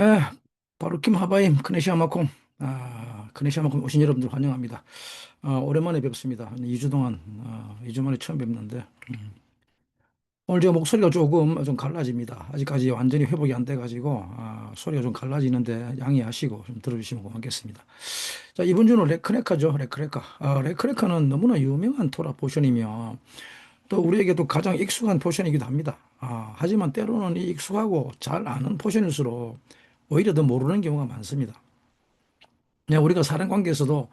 에, 바로 김 하바임 크네시아마콩 크네시아마콩 오신 여러분들 환영합니다. 오랜만에 뵙습니다. 한 2주 동안 2주 만에 처음 뵙는데 오늘 제가 목소리가 조금 좀 갈라집니다. 아직까지 완전히 회복이 안 돼가지고 소리가 좀 갈라지는데 양해하시고 좀 들어주시면 고맙겠습니다. 자, 이번 주는 레크레카죠. 레크레카. 레크레카는 너무나 유명한 토라 포션이며 또 우리에게도 가장 익숙한 포션이기도 합니다. 하지만 때로는 이 익숙하고 잘 아는 포션일수록 오히려 더 모르는 경우가 많습니다. 우리가 사람 관계에서도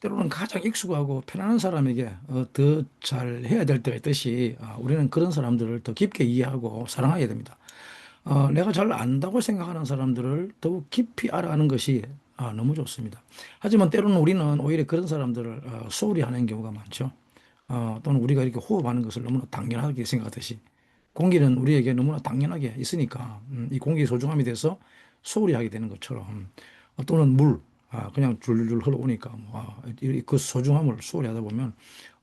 때로는 가장 익숙하고 편안한 사람에게 더 잘 해야 될 때가 있듯이 우리는 그런 사람들을 더 깊게 이해하고 사랑하게 됩니다. 내가 잘 안다고 생각하는 사람들을 더욱 깊이 알아가는 것이 너무 좋습니다. 하지만 때로는 우리는 오히려 그런 사람들을 소홀히 하는 경우가 많죠. 또는 우리가 이렇게 호흡하는 것을 너무나 당연하게 생각하듯이 공기는 우리에게 너무나 당연하게 있으니까 이 공기의 소중함에 대해서 소홀히 하게 되는 것처럼 또는 물, 그냥 줄줄 흘러오니까 그 소중함을 소홀히 하다 보면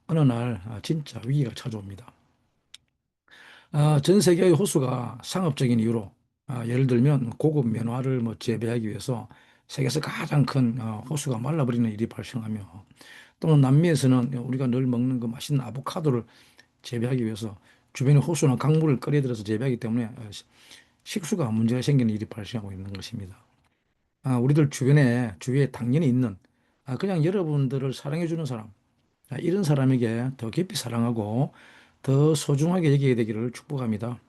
어느 날 진짜 위기가 찾아옵니다. 전 세계의 호수가 상업적인 이유로 예를 들면 고급 면화를 뭐 재배하기 위해서 세계에서 가장 큰 호수가 말라버리는 일이 발생하며 또는 남미에서는 우리가 늘 먹는 그 맛있는 아보카도를 재배하기 위해서 주변에 호수나 강물을 끌어들여서 재배하기 때문에 식수가 문제가 생기는 일이 발생하고 있는 것입니다. 우리들 주위에 당연히 있는 그냥 여러분들을 사랑해주는 사람, 이런 사람에게 더 깊이 사랑하고 더 소중하게 여기게 되기를 축복합니다.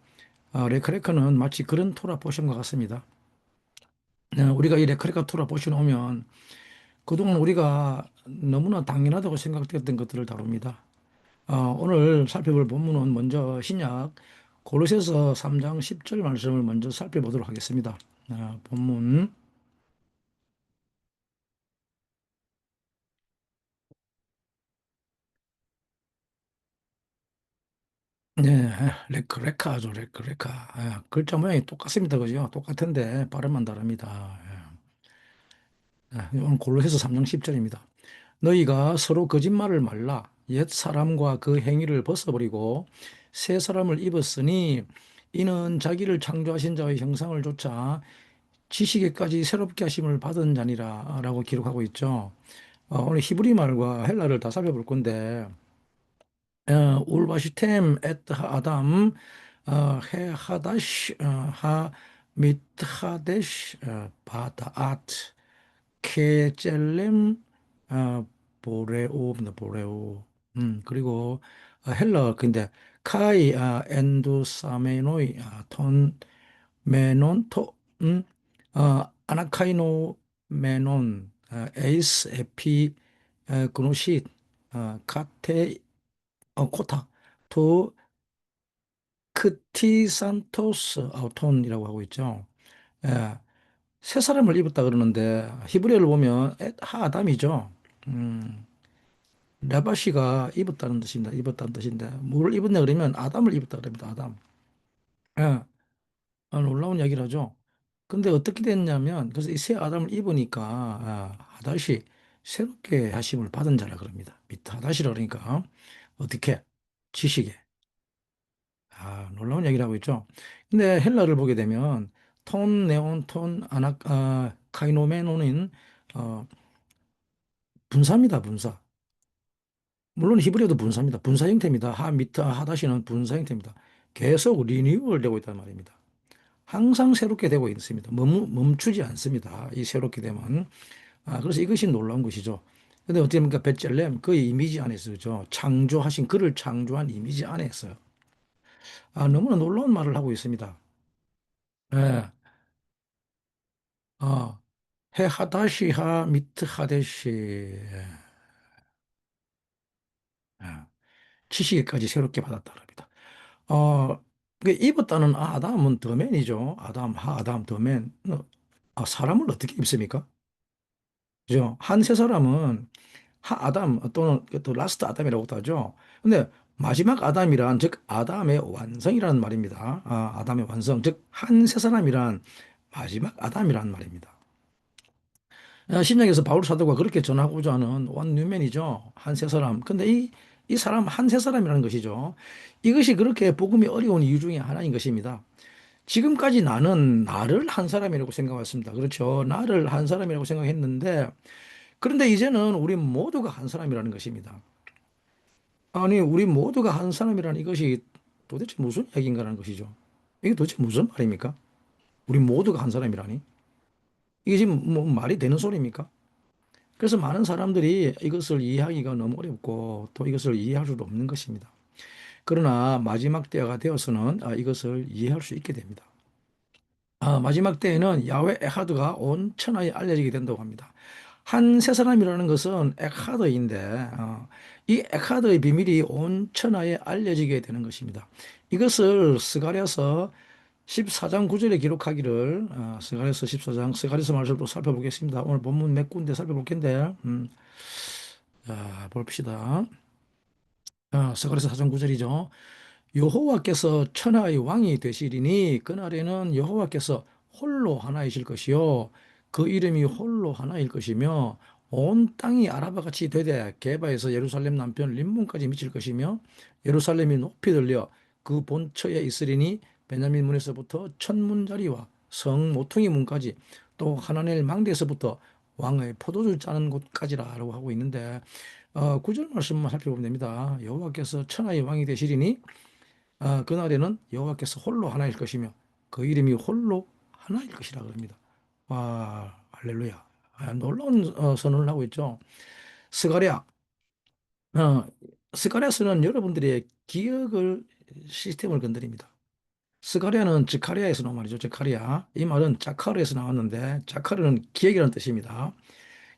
레크레커는 마치 그런 토라 포션과 같습니다. 우리가 이 레크레카 토라 포션 오면 그동안 우리가 너무나 당연하다고 생각했던 것들을 다룹니다. 오늘 살펴볼 본문은 먼저 신약 고로새서 3장 10절 말씀을 먼저 살펴보도록 하겠습니다. 본문 네, 레카죠, 레카. 글자 모양이 똑같습니다, 그죠? 똑같은데 발음만 다릅니다. 오늘 골로새서 3장 10절입니다. 너희가 서로 거짓말을 말라. 옛 사람과 그 행위를 벗어버리고 새 사람을 입었으니 이는 자기를 창조하신 자의 형상을 좇아 지식에까지 새롭게 하심을 받은 자니라 라고 기록하고 있죠. 오늘 히브리 말과 헬라를 다 살펴볼 건데 울바시템 에트 하담 해 하다시 하 미트하데시 바다앗 케젤렘 보레오 그리고 헬러 근데 카이 엔두사메노이 톤 메논 아나카이노 메논 에이스 에피 그노시 카테 코타 토 크티산토스 아우톤이라고 하고 있죠. 예, 새 사람을 입었다 그러는데 히브리어를 보면 하아담이죠. 음, 라바시가 입었다는 뜻입니다. 입었다는 뜻인데 뭐를 입었냐 그러면 아담을 입었다 그럽니다. 아담. 예, 놀라운 이야기를 하죠. 근데 어떻게 됐냐면 그래서 이 새 아담을 입으니까 하다시 새롭게 하심을 받은 자라 그럽니다. 밑에 하다시라 그러니까 어떻게 지식에 놀라운 얘기를 하고 있죠. 근데 헬라를 보게 되면 톤, 네온, 톤, 카이노메노는 어, 분사입니다. 분사. 물론 히브리어도 분사입니다. 분사 형태입니다. 미트, 하다시는 분사 형태입니다. 계속 리뉴얼 되고 있단 말입니다. 항상 새롭게 되고 있습니다. 멈추지 않습니다. 이 새롭게 되면. 그래서 이것이 놀라운 것이죠. 근데 어떻게 보니까 베젤렘 그 이미지 안에 있죠. 창조하신 그를 창조한 이미지 안에 있어요. 너무나 놀라운 말을 하고 있습니다. 예. 어, 해 하다시 하 미트 하데시 치시기까지 새롭게 받았다 그럽니다. 그 입었다는 아담은 더맨이죠. 아담 하 아담 더맨. 사람을 어떻게 입습니까? 그죠? 한 세 사람은 하 아담 또는 또 라스트 아담이라고도 하죠. 근데 마지막 아담이란 즉 아담의 완성이라는 말입니다. 아담의 완성 즉 한 세 사람이란 마지막 아담이라는 말입니다. 신약에서 바울 사도가 그렇게 전하고자 하는 원 뉴맨이죠. 한 세 사람. 근데 이 사람 한 세 사람이라는 것이죠. 이것이 그렇게 복음이 어려운 이유 중에 하나인 것입니다. 지금까지 나는 나를 한 사람이라고 생각했습니다. 그렇죠. 나를 한 사람이라고 생각했는데, 그런데 이제는 우리 모두가 한 사람이라는 것입니다. 아니, 우리 모두가 한 사람이라는 이것이 도대체 무슨 이야기인가라는 것이죠. 이게 도대체 무슨 말입니까? 우리 모두가 한 사람이라니? 이게 지금 뭐 말이 되는 소리입니까? 그래서 많은 사람들이 이것을 이해하기가 너무 어렵고 또 이것을 이해할 수도 없는 것입니다. 그러나 마지막 때가 되어서는 이것을 이해할 수 있게 됩니다. 마지막 때에는 야훼 에하드가 온 천하에 알려지게 된다고 합니다. 한 세 사람이라는 것은 에하드인데 이 에하드의 비밀이 온 천하에 알려지게 되는 것입니다. 이것을 스가랴서 14장 9절에 기록하기를 스가랴서 14장 스가랴서 말씀을 또 살펴보겠습니다. 오늘 본문 몇 군데 살펴볼 텐데 자, 봅시다. 스가랴서 4장 9절이죠. 여호와께서 천하의 왕이 되시리니 그날에는 여호와께서 홀로 하나이실 것이요 그 이름이 홀로 하나일 것이며 온 땅이 아라바 같이 되되 게바에서 예루살렘 남편 림몬까지 미칠 것이며 예루살렘이 높이 들려 그 본처에 있으리니 베냐민 문에서부터 천문자리와 성 모퉁이 문까지 또 하나넬 망대에서부터 왕의 포도주 짜는 곳까지라라고 하고 있는데 구절 말씀만 살펴보면 됩니다. 여호와께서 천하의 왕이 되시리니 그날에는 여호와께서 홀로 하나일 것이며 그 이름이 홀로 하나일 것이라 그럽니다. 와, 할렐루야. 놀라운 선언을 하고 있죠. 스가랴. 어, 스가랴서는 여러분들의 기억을 시스템을 건드립니다. 스가랴는 자카리아에서 나온 말이죠. 자카리아. 이 말은 자카르에서 나왔는데 자카르는 기억이라는 뜻입니다.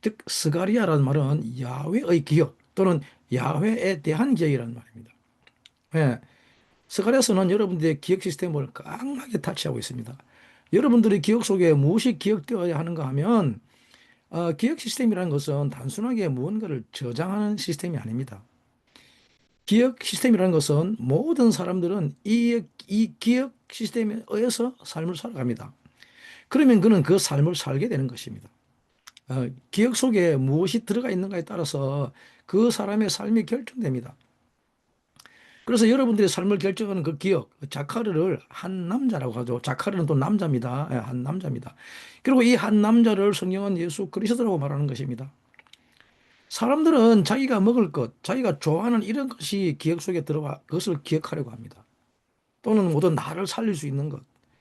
즉 스가랴라는 말은 야훼의 기억 또는 야훼에 대한 기억이라는 말입니다. 예, 스가랴서는 여러분들의 기억 시스템을 강하게 타치하고 있습니다. 여러분들의 기억 속에 무엇이 기억되어야 하는가 하면 기억 시스템이라는 것은 단순하게 무언가를 저장하는 시스템이 아닙니다. 기억 시스템이라는 것은 모든 사람들은 이 기억 시스템에 의해서 삶을 살아갑니다. 그러면 그는 그 삶을 살게 되는 것입니다. 기억 속에 무엇이 들어가 있는가에 따라서 그 사람의 삶이 결정됩니다. 그래서 여러분들의 삶을 결정하는 그 기억, 자카르를 한 남자라고 하죠. 자카르는 또 남자입니다. 한 남자입니다. 그리고 이 한 남자를 성경은 예수 그리스도라고 말하는 것입니다. 사람들은 자기가 먹을 것, 자기가 좋아하는 이런 것이 기억 속에 들어와 그것을 기억하려고 합니다. 또는 모든 나를 살릴 수 있는 것,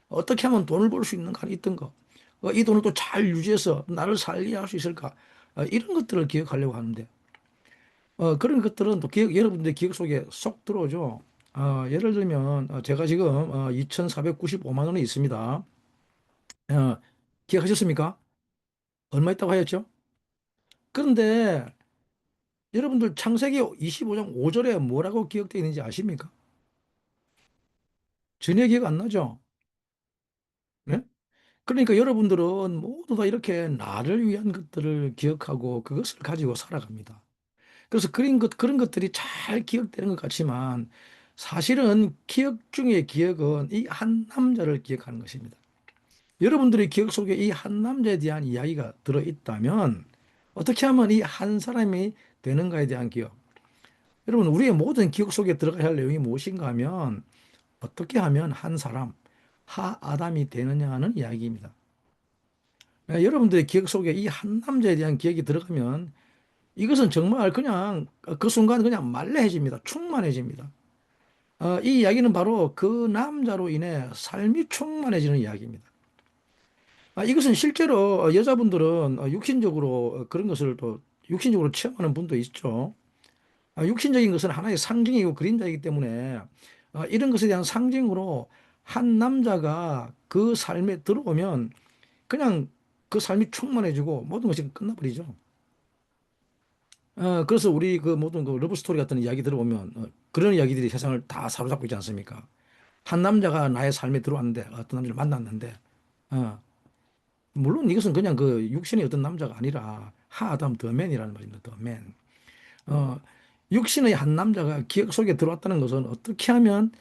어떻게 하면 돈을 벌 수 있는가 있던 것, 이 돈을 또 잘 유지해서 나를 살게 할 수 있을까, 이런 것들을 기억하려고 하는데 그런 것들은 또 여러분들 기억 속에 쏙 들어오죠. 예를 들면, 제가 지금 2,495만 원이 있습니다. 어, 기억하셨습니까? 얼마 있다고 하였죠? 그런데 여러분들 창세기 25장 5절에 뭐라고 기억되어 있는지 아십니까? 전혀 기억 안 나죠? 네? 그러니까 여러분들은 모두 다 이렇게 나를 위한 것들을 기억하고 그것을 가지고 살아갑니다. 그래서 그런 것들이 잘 기억되는 것 같지만 사실은 기억 중의 기억은 이 한 남자를 기억하는 것입니다. 여러분들의 기억 속에 이 한 남자에 대한 이야기가 들어있다면 어떻게 하면 이 한 사람이 되는가에 대한 기억. 여러분, 우리의 모든 기억 속에 들어가야 할 내용이 무엇인가 하면 어떻게 하면 한 사람, 하 아담이 되느냐 하는 이야기입니다. 여러분들의 기억 속에 이 한 남자에 대한 기억이 들어가면 이것은 정말 그냥 그 순간 그냥 말레해집니다. 충만해집니다. 이 이야기는 바로 그 남자로 인해 삶이 충만해지는 이야기입니다. 이것은 실제로 여자분들은 육신적으로 그런 것을 또 육신적으로 체험하는 분도 있죠. 육신적인 것은 하나의 상징이고 그림자이기 때문에 이런 것에 대한 상징으로 한 남자가 그 삶에 들어오면 그냥 그 삶이 충만해지고 모든 것이 끝나버리죠. 그래서 우리 그 모든 그 러브 스토리 같은 이야기 들어보면 그런 이야기들이 세상을 다 사로잡고 있지 않습니까? 한 남자가 나의 삶에 들어왔는데 어떤 남자를 만났는데 어, 물론 이것은 그냥 그 육신의 어떤 남자가 아니라 하아담 더맨이라는 말입니다. 더맨. 어, 육신의 한 남자가 기억 속에 들어왔다는 것은 어떻게 하면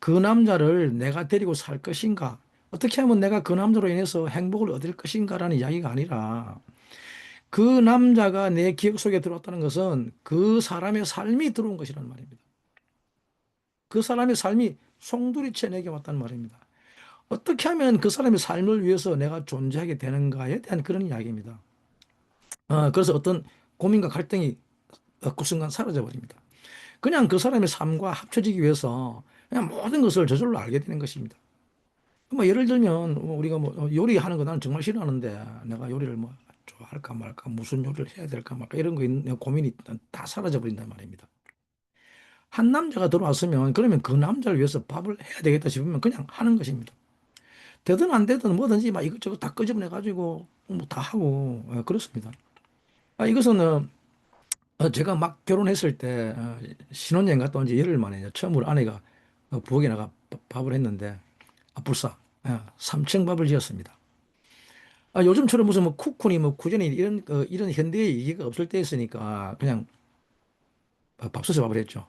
그 남자를 내가 데리고 살 것인가? 어떻게 하면 내가 그 남자로 인해서 행복을 얻을 것인가라는 이야기가 아니라 그 남자가 내 기억 속에 들어왔다는 것은 그 사람의 삶이 들어온 것이란 말입니다. 그 사람의 삶이 송두리째 내게 왔단 말입니다. 어떻게 하면 그 사람의 삶을 위해서 내가 존재하게 되는가에 대한 그런 이야기입니다. 그래서 어떤 고민과 갈등이 그 순간 사라져 버립니다. 그냥 그 사람의 삶과 합쳐지기 위해서 그냥 모든 것을 저절로 알게 되는 것입니다. 뭐 예를 들면 우리가 뭐 요리하는 거 나는 정말 싫어하는데 내가 요리를 뭐 좋아할까 말까 무슨 요리를 해야 될까 말까 이런 거 있는 고민이 다 사라져 버린단 말입니다. 한 남자가 들어왔으면 그러면 그 남자를 위해서 밥을 해야 되겠다 싶으면 그냥 하는 것입니다. 되든 안 되든 뭐든지 막 이것저것 다 끄집어내 가지고 뭐 다 하고 그렇습니다. 이것은 제가 막 결혼했을 때 신혼여행 갔다 온 지 열흘 만에 처음으로 아내가 부엌에 나가 밥을 했는데 불사 3층 밥을 지었습니다. 요즘처럼 무슨 뭐 쿠쿠니 뭐 구전이 이런 현대의 이기가 없을 때였으니까 그냥 밥솥에 밥을 했죠.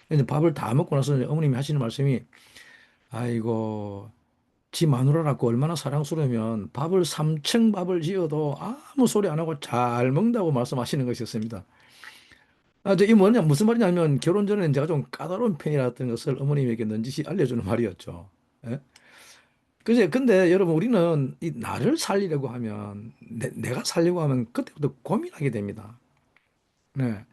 근데 밥을 다 먹고 나서 어머님이 하시는 말씀이 아이고 지 마누라라고 얼마나 사랑스러우면 밥을 3층 밥을 지어도 아무 소리 안 하고 잘 먹는다고 말씀하시는 것이었습니다. 이 뭐냐, 무슨 말이냐면 결혼 전에는 제가 좀 까다로운 편이라는 것을 어머님에게 넌지시 알려주는 말이었죠. 예? 근데 여러분 우리는 이 나를 살리려고 하면 내가 살려고 하면 그때부터 고민하게 됩니다. 네.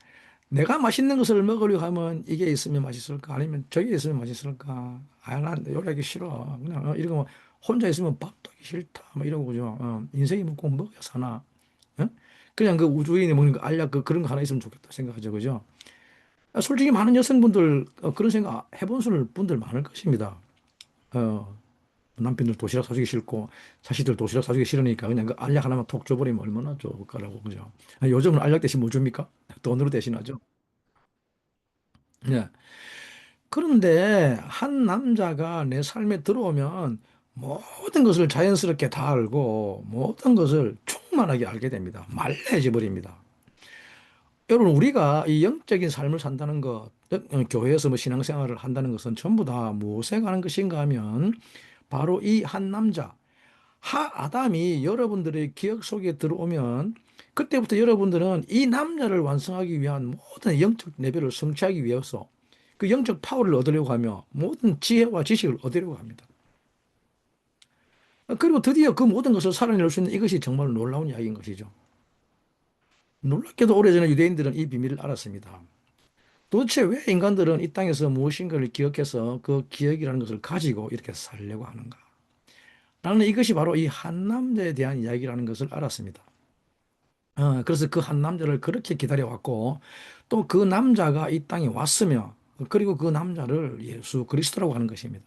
내가 맛있는 것을 먹으려고 하면 이게 있으면 맛있을까? 아니면 저게 있으면 맛있을까? 난 요리하기 싫어. 그냥 이런 거 혼자 있으면 밥도 하기 싫다. 뭐 이러고 그죠. 인생이 뭐 꼭 먹어야 사나? 어? 그냥 그 우주인이 먹는 거 알약 그런 거 하나 있으면 좋겠다 생각하죠. 그죠? 솔직히 많은 여성분들 그런 생각 해본 분들 많을 것입니다. 어, 남편들 도시락 사주기 싫고 자식들 도시락 사주기 싫으니까 그냥 그 알약 하나만 톡 줘버리면 얼마나 좋을까라고 그죠? 요즘은 알약 대신 뭐 줍니까? 돈으로 대신하죠. 네. 그런데 한 남자가 내 삶에 들어오면 모든 것을 자연스럽게 다 알고 모든 것을 충만하게 알게 됩니다. 말라해져 버립니다. 여러분, 우리가 이 영적인 삶을 산다는 것, 교회에서 뭐 신앙생활을 한다는 것은 전부 다 무엇에 관한 것인가 하면 바로 이 한 남자, 하 아담이 여러분들의 기억 속에 들어오면 그때부터 여러분들은 이 남자를 완성하기 위한 모든 영적 레벨을 성취하기 위해서 그 영적 파워를 얻으려고 하며 모든 지혜와 지식을 얻으려고 합니다. 그리고 드디어 그 모든 것을 살아낼 수 있는 이것이 정말 놀라운 이야기인 것이죠. 놀랍게도 오래전에 유대인들은 이 비밀을 알았습니다. 도대체 왜 인간들은 이 땅에서 무엇인가를 기억해서 그 기억이라는 것을 가지고 이렇게 살려고 하는가? 나는 이것이 바로 이 한 남자에 대한 이야기라는 것을 알았습니다. 그래서 그 한 남자를 그렇게 기다려왔고 또 그 남자가 이 땅에 왔으며 그리고 그 남자를 예수 그리스도라고 하는 것입니다.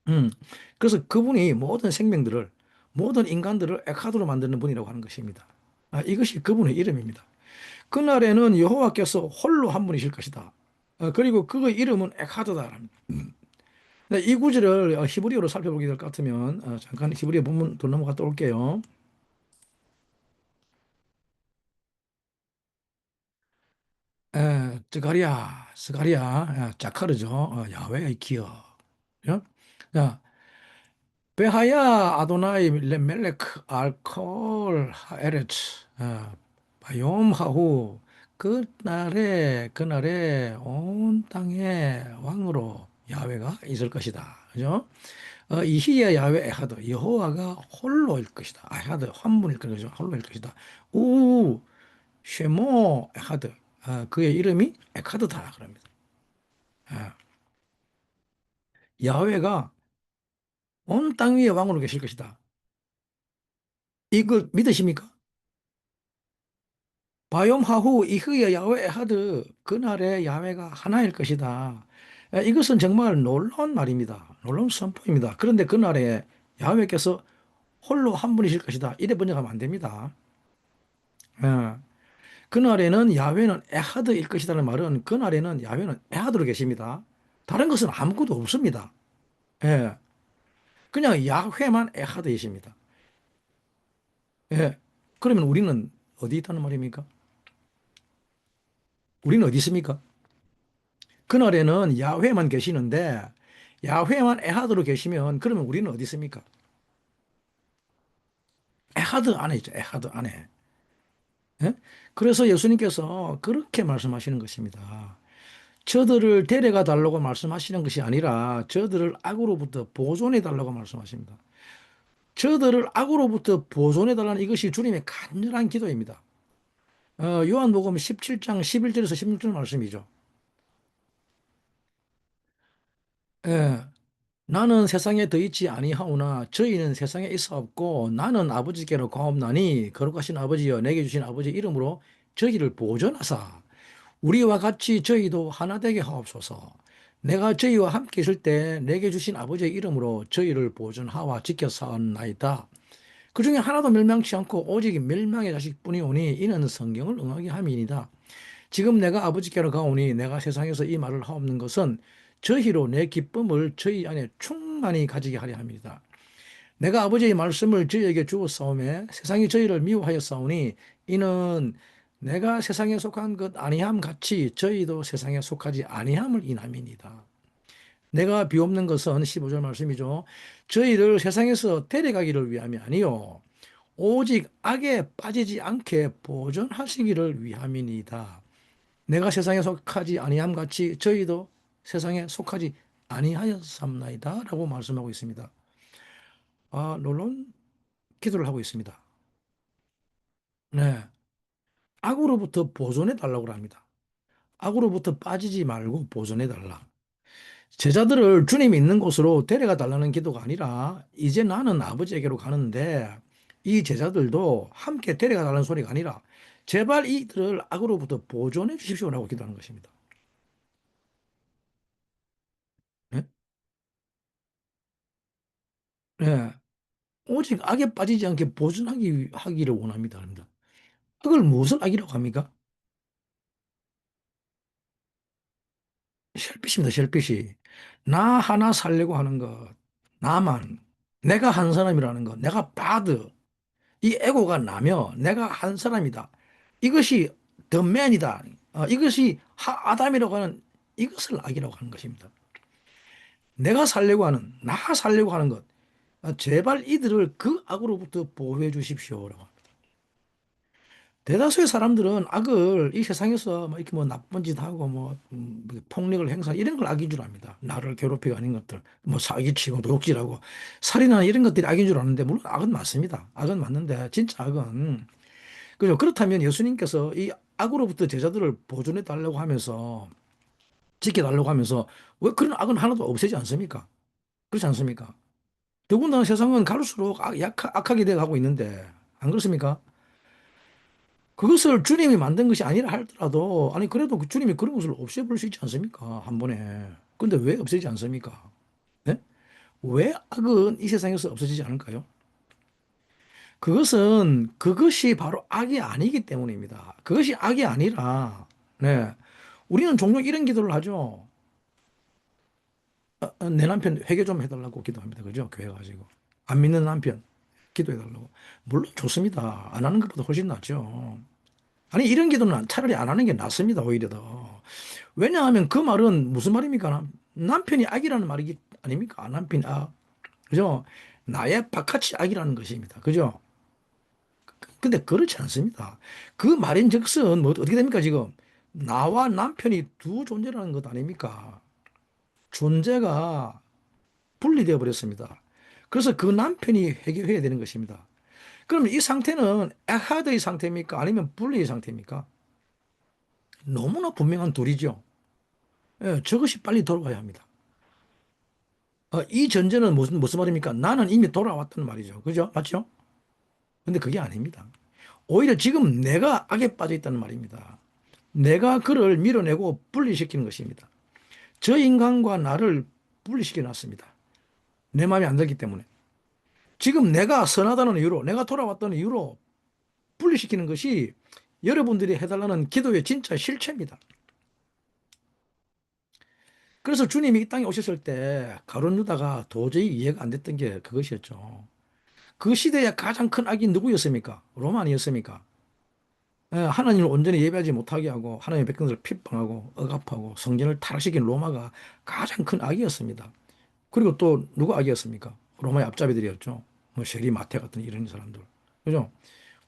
음, 그래서 그분이 모든 생명들을 모든 인간들을 에카드로 만드는 분이라고 하는 것입니다. 이것이 그분의 이름입니다. 그날에는 여호와께서 홀로 한 분이실 것이다. 그리고 그의 이름은 에카드다. 네, 이 구절을 히브리어로 살펴보게 될 것 같으면 잠깐 히브리어 본문 더 넘어갔다 올게요. 스가리야, 자카르죠. 야훼의 기억. 예? 자, 베하야 아도나이 멜렉 알콜 하에레츠 바욤 하후 그날에 온 땅에 왕으로 야훼가 있을 것이다. 그죠? 이히야 야훼 에하드 여호와가 홀로일 것이다. 에하드 한 분일 것이죠. 홀로일 것이다. 우 쉐모 에하드 그의 이름이 에카드다 그럽니다. 아, 야훼가 온 땅 위에 왕으로 계실 것이다. 이거 믿으십니까? 바욤하후 이후에 야훼 하드 그날의 야훼가 하나일 것이다. 이것은 정말 놀라운 말입니다. 놀라운 선포입니다. 그런데 그날에 야훼께서 홀로 한 분이실 것이다. 이래 번역하면 안 됩니다. 예. 그날에는 야훼는 에하드일 것이다는 말은 그날에는 야훼는 에하드로 계십니다. 다른 것은 아무것도 없습니다. 예. 그냥 야훼만 에하드이십니다. 예. 그러면 우리는 어디 있다는 말입니까? 우리는 어디 있습니까? 그날에는 야훼만 계시는데 야훼만 에하드로 계시면 그러면 우리는 어디 있습니까? 에하드 안에 있죠. 에하드 안에. 예? 그래서 예수님께서 그렇게 말씀하시는 것입니다. 저들을 데려가 달라고 말씀하시는 것이 아니라 저들을 악으로부터 보존해 달라고 말씀하십니다. 저들을 악으로부터 보존해 달라는 이것이 주님의 간절한 기도입니다. 요한복음 17장 11절에서 16절 말씀이죠. 예, 나는 세상에 더 있지 아니하오나 저희는 세상에 있어 없고 나는 아버지께로 가옵나니 거룩하신 아버지여 내게 주신 아버지 이름으로 저희를 보존하사 우리와 같이 저희도 하나 되게 하옵소서. 내가 저희와 함께 있을 때 내게 주신 아버지의 이름으로 저희를 보존하와 지켜 사옵나이다. 그 중에 하나도 멸망치 않고 오직 멸망의 자식뿐이오니 이는 성경을 응하게 함이니이다. 지금 내가 아버지께로 가오니 내가 세상에서 이 말을 하옵는 것은 저희로 내 기쁨을 저희 안에 충만히 가지게 하려 함이다. 내가 아버지의 말씀을 저희에게 주었사오매 세상이 저희를 미워하였사오니 이는 내가 세상에 속한 것 아니함 같이 저희도 세상에 속하지 아니함을 인함이니이다. 내가 비옵는 것은 15절 말씀이죠. 저희를 세상에서 데려가기를 위함이 아니요 오직 악에 빠지지 않게 보존하시기를 위함이니이다. 내가 세상에 속하지 아니함 같이 저희도 세상에 속하지 아니하였삼나이다 라고 말씀하고 있습니다. 놀라운 기도를 하고 있습니다. 네. 악으로부터 보존해 달라고 합니다. 악으로부터 빠지지 말고 보존해 달라. 제자들을 주님이 있는 곳으로 데려가 달라는 기도가 아니라 이제 나는 아버지에게로 가는데 이 제자들도 함께 데려가 달라는 소리가 아니라 제발 이들을 악으로부터 보존해 주십시오라고 기도하는 것입니다. 네? 네. 오직 악에 빠지지 않게 하기를 원합니다. 악을 무엇을 악이라고 합니까? 셀피시입니다. 셀피시. 나 하나 살려고 하는 것. 나만. 내가 한 사람이라는 것. 내가 바드. 이 에고가 나며 내가 한 사람이다. 이것이 더 맨이다. 이것이 아담이라고 하는 이것을 악이라고 하는 것입니다. 내가 살려고 하는, 나 살려고 하는 것. 제발 이들을 그 악으로부터 보호해 주십시오라고. 대다수의 사람들은 악을 이 세상에서 뭐 이렇게 뭐 나쁜 짓 하고 뭐 폭력을 행사 이런 걸 악인 줄 압니다. 나를 괴롭히고 하는 것들, 뭐 사기치고 도둑질하고 살인하는 이런 것들이 악인 줄 아는데 물론 악은 맞습니다. 악은 맞는데 진짜 악은 그죠? 그렇다면 예수님께서 이 악으로부터 제자들을 보존해 달라고 하면서 지켜 달라고 하면서 왜 그런 악은 하나도 없애지 않습니까? 그렇지 않습니까? 더군다나 세상은 갈수록 악하게 되어 가고 있는데 안 그렇습니까? 그것을 주님이 만든 것이 아니라 할지라도 아니 그래도 그 주님이 그런 것을 없애버릴 수 있지 않습니까? 한 번에. 근데 왜 없애지 않습니까? 네? 왜 악은 이 세상에서 없어지지 않을까요? 그것은 그것이 바로 악이 아니기 때문입니다. 그것이 악이 아니라 네. 우리는 종종 이런 기도를 하죠. 내 남편 회개 좀 해달라고 기도합니다. 그죠? 교회 가지고. 안 믿는 남편 기도해달라고. 물론 좋습니다. 안 하는 것보다 훨씬 낫죠. 아니, 이런 기도는 차라리 안 하는 게 낫습니다. 오히려 더. 왜냐하면 그 말은 무슨 말입니까? 남편이 악이라는 말이기 아닙니까? 남편이 악. 그죠? 나의 바깥이 악이라는 것입니다. 그죠? 근데 그렇지 않습니다. 그 말인즉슨 뭐 어떻게 됩니까, 지금? 나와 남편이 두 존재라는 것 아닙니까? 존재가 분리되어 버렸습니다. 그래서 그 남편이 회개해야 되는 것입니다. 그럼 이 상태는 에하드의 상태입니까? 아니면 분리의 상태입니까? 너무나 분명한 둘이죠. 예, 저것이 빨리 돌아와야 합니다. 이 전제는 무슨 말입니까? 나는 이미 돌아왔다는 말이죠. 그죠? 맞죠? 근데 그게 아닙니다. 오히려 지금 내가 악에 빠져 있다는 말입니다. 내가 그를 밀어내고 분리시키는 것입니다. 저 인간과 나를 분리시켜 놨습니다. 내 마음에 안 들기 때문에. 지금 내가 선하다는 이유로, 내가 돌아왔다는 이유로 분리시키는 것이 여러분들이 해달라는 기도의 진짜 실체입니다. 그래서 주님이 이 땅에 오셨을 때 가룟 유다가 도저히 이해가 안 됐던 게 그것이었죠. 그 시대에 가장 큰 악이 누구였습니까? 로마 아니었습니까? 예, 하나님을 온전히 예배하지 못하게 하고 하나님의 백성들을 핍박하고 억압하고 성전을 타락시킨 로마가 가장 큰 악이었습니다. 그리고 또 누가 악이었습니까? 로마의 앞잡이들이었죠. 뭐 세리 마태 같은 이런 사람들. 그죠?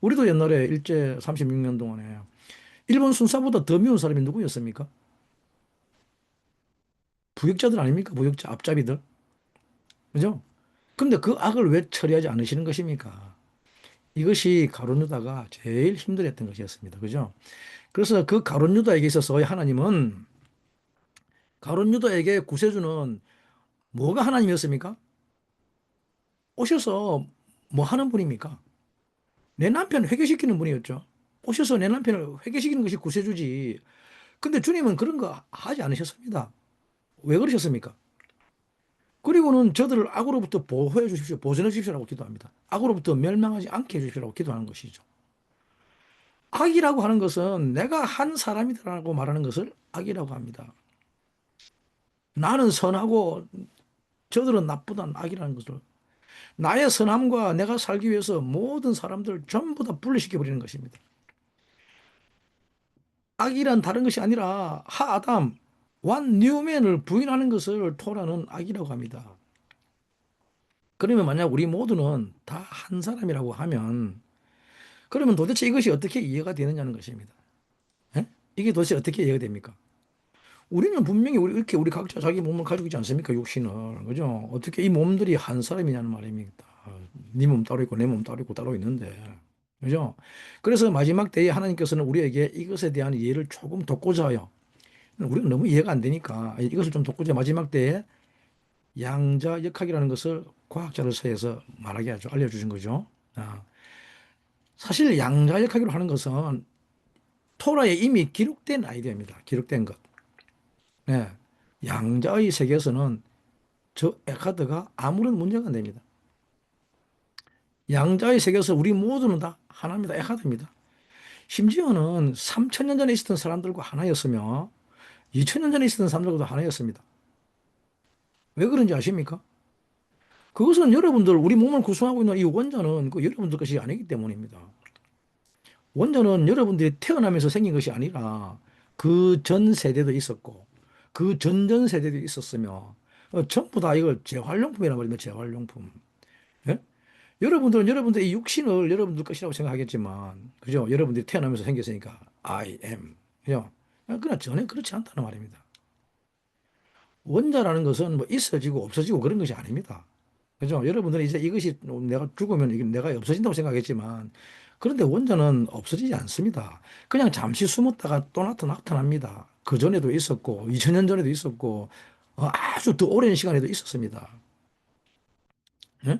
우리도 옛날에 일제 36년 동안에 일본 순사보다 더 미운 사람이 누구였습니까? 부역자들 아닙니까? 부역자, 앞잡이들. 그죠? 근데 그 악을 왜 처리하지 않으시는 것입니까? 이것이 가룟 유다가 제일 힘들었던 것이었습니다. 그죠? 그래서 그 가룟 유다에게 있어서 하나님은 가룟 유다에게 구세주는 뭐가 하나님이었습니까? 오셔서 뭐 하는 분입니까? 내 남편을 회개시키는 분이었죠. 오셔서 내 남편을 회개시키는 것이 구세주지. 근데 주님은 그런 거 하지 않으셨습니다. 왜 그러셨습니까? 그리고는 저들을 악으로부터 보호해 주십시오. 보존해 주십시오라고 기도합니다. 악으로부터 멸망하지 않게 해 주십시오라고 기도하는 것이죠. 악이라고 하는 것은 내가 한 사람이라고 말하는 것을 악이라고 합니다. 나는 선하고 저들은 나쁘다는 악이라는 것을 나의 선함과 내가 살기 위해서 모든 사람들을 전부 다 분리시켜 버리는 것입니다. 악이란 다른 것이 아니라 하아담, 완 뉴맨을 부인하는 것을 토라는 악이라고 합니다. 그러면 만약 우리 모두는 다 한 사람이라고 하면 그러면 도대체 이것이 어떻게 이해가 되느냐는 것입니다. 예? 이게 도대체 어떻게 이해가 됩니까? 우리는 분명히 이렇게 우리 각자 자기 몸을 가지고 있지 않습니까? 육신을. 그죠? 어떻게 이 몸들이 한 사람이냐는 말입니다. 네 몸 따로 있고 내 몸 따로 있고 따로 있는데. 그죠? 그래서 마지막 때에 하나님께서는 우리에게 이것에 대한 이해를 조금 돕고자 하여 우리가 너무 이해가 안 되니까 이것을 좀 돕고자 마지막 때에 양자 역학이라는 것을 과학자를 서해서 말하게 하죠. 알려주신 거죠. 아, 사실 양자 역학이라고 하는 것은 토라에 이미 기록된 아이디어입니다. 기록된 것. 네. 양자의 세계에서는 저 에카드가 아무런 문제가 안 됩니다. 양자의 세계에서 우리 모두는 다 하나입니다. 에카드입니다. 심지어는 3천년 전에 있었던 사람들과 하나였으며 2천년 전에 있었던 사람들과도 하나였습니다. 왜 그런지 아십니까? 그것은 여러분들, 우리 몸을 구성하고 있는 이 원자는 그 여러분들 것이 아니기 때문입니다. 원자는 여러분들이 태어나면서 생긴 것이 아니라 그 전 세대도 있었고 그 전전 세대도 있었으며 전부 다 이걸 재활용품이란 말입니다. 재활용품. 예? 여러분들은 여러분들의 이 육신을 여러분들 것이라고 생각하겠지만 그죠? 여러분들이 태어나면서 생겼으니까 I am. 그죠? 그러나 전혀 그렇지 않다는 말입니다. 원자라는 것은 뭐 있어지고 없어지고 그런 것이 아닙니다. 그죠? 여러분들은 이제 이것이 내가 죽으면 이게 내가 없어진다고 생각했지만 그런데 원자는 없어지지 않습니다. 그냥 잠시 숨었다가 또 나타납니다. 그 전에도 있었고 2000년 전에도 있었고 아주 더 오랜 시간에도 있었습니다. 예?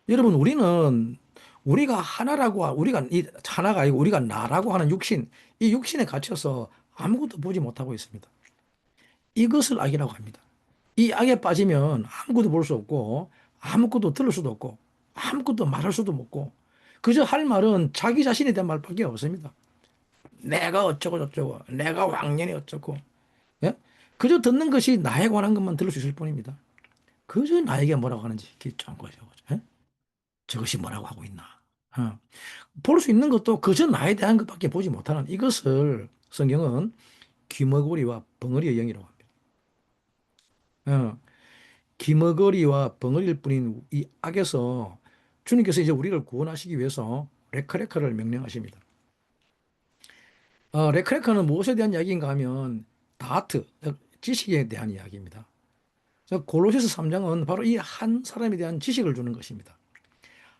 여러분 우리는 우리가 하나라고 우리가 이 하나가 아니고 우리가 나라고 하는 육신 이 육신에 갇혀서 아무것도 보지 못하고 있습니다. 이것을 악이라고 합니다. 이 악에 빠지면 아무것도 볼 수 없고 아무것도 들을 수도 없고 아무것도 말할 수도 없고 그저 할 말은 자기 자신에 대한 말밖에 없습니다. 내가 어쩌고 저쩌고 내가 왕년에 어쩌고 예? 그저 듣는 것이 나에 관한 것만 들을 수 있을 뿐입니다. 그저 나에게 뭐라고 하는지 기초한 거죠. 예? 저것이 뭐라고 하고 있나. 볼 수 있는 것도 그저 나에 대한 것밖에 보지 못하는 이것을 성경은 귀머거리와 벙어리의 영이라고 합니다. 어, 기머거리와 벙어리일 뿐인 이 악에서 주님께서 이제 우리를 구원하시기 위해서 레크레카를 명령하십니다. 레크레카는 무엇에 대한 이야기인가 하면 다트, 지식에 대한 이야기입니다. 그래서 골로새서 3장은 바로 이 한 사람에 대한 지식을 주는 것입니다.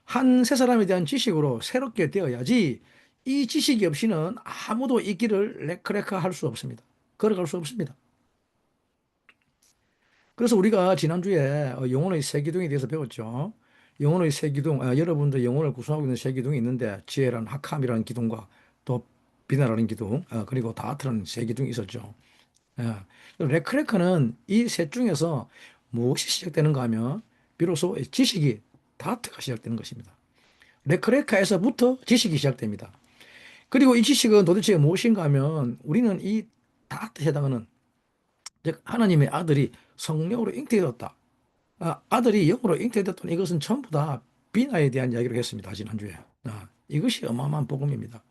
한 세 사람에 대한 지식으로 새롭게 되어야지 이 지식이 없이는 아무도 이 길을 레크레카 할 수 없습니다. 걸어갈 수 없습니다. 그래서 우리가 지난주에 영혼의 세 기둥에 대해서 배웠죠. 영혼의 세 기둥, 여러분들 영혼을 구성하고 있는 세 기둥이 있는데 지혜라는 하캄이라는 기둥과 또 비나라는 기둥, 그리고 다하트라는 세 기둥이 있었죠. 예. 레크레카는 이 셋 중에서 무엇이 시작되는가 하면 비로소 지식이 다하트가 시작되는 것입니다. 레크레카에서부터 지식이 시작됩니다. 그리고 이 지식은 도대체 무엇인가 하면 우리는 이 다하트에 해당하는 즉 하나님의 아들이 성령으로 잉태되었다. 아들이 영으로 잉태됐던 이것은 전부 다 비나에 대한 이야기를 했습니다. 지난주에. 이것이 어마어마한 복음입니다.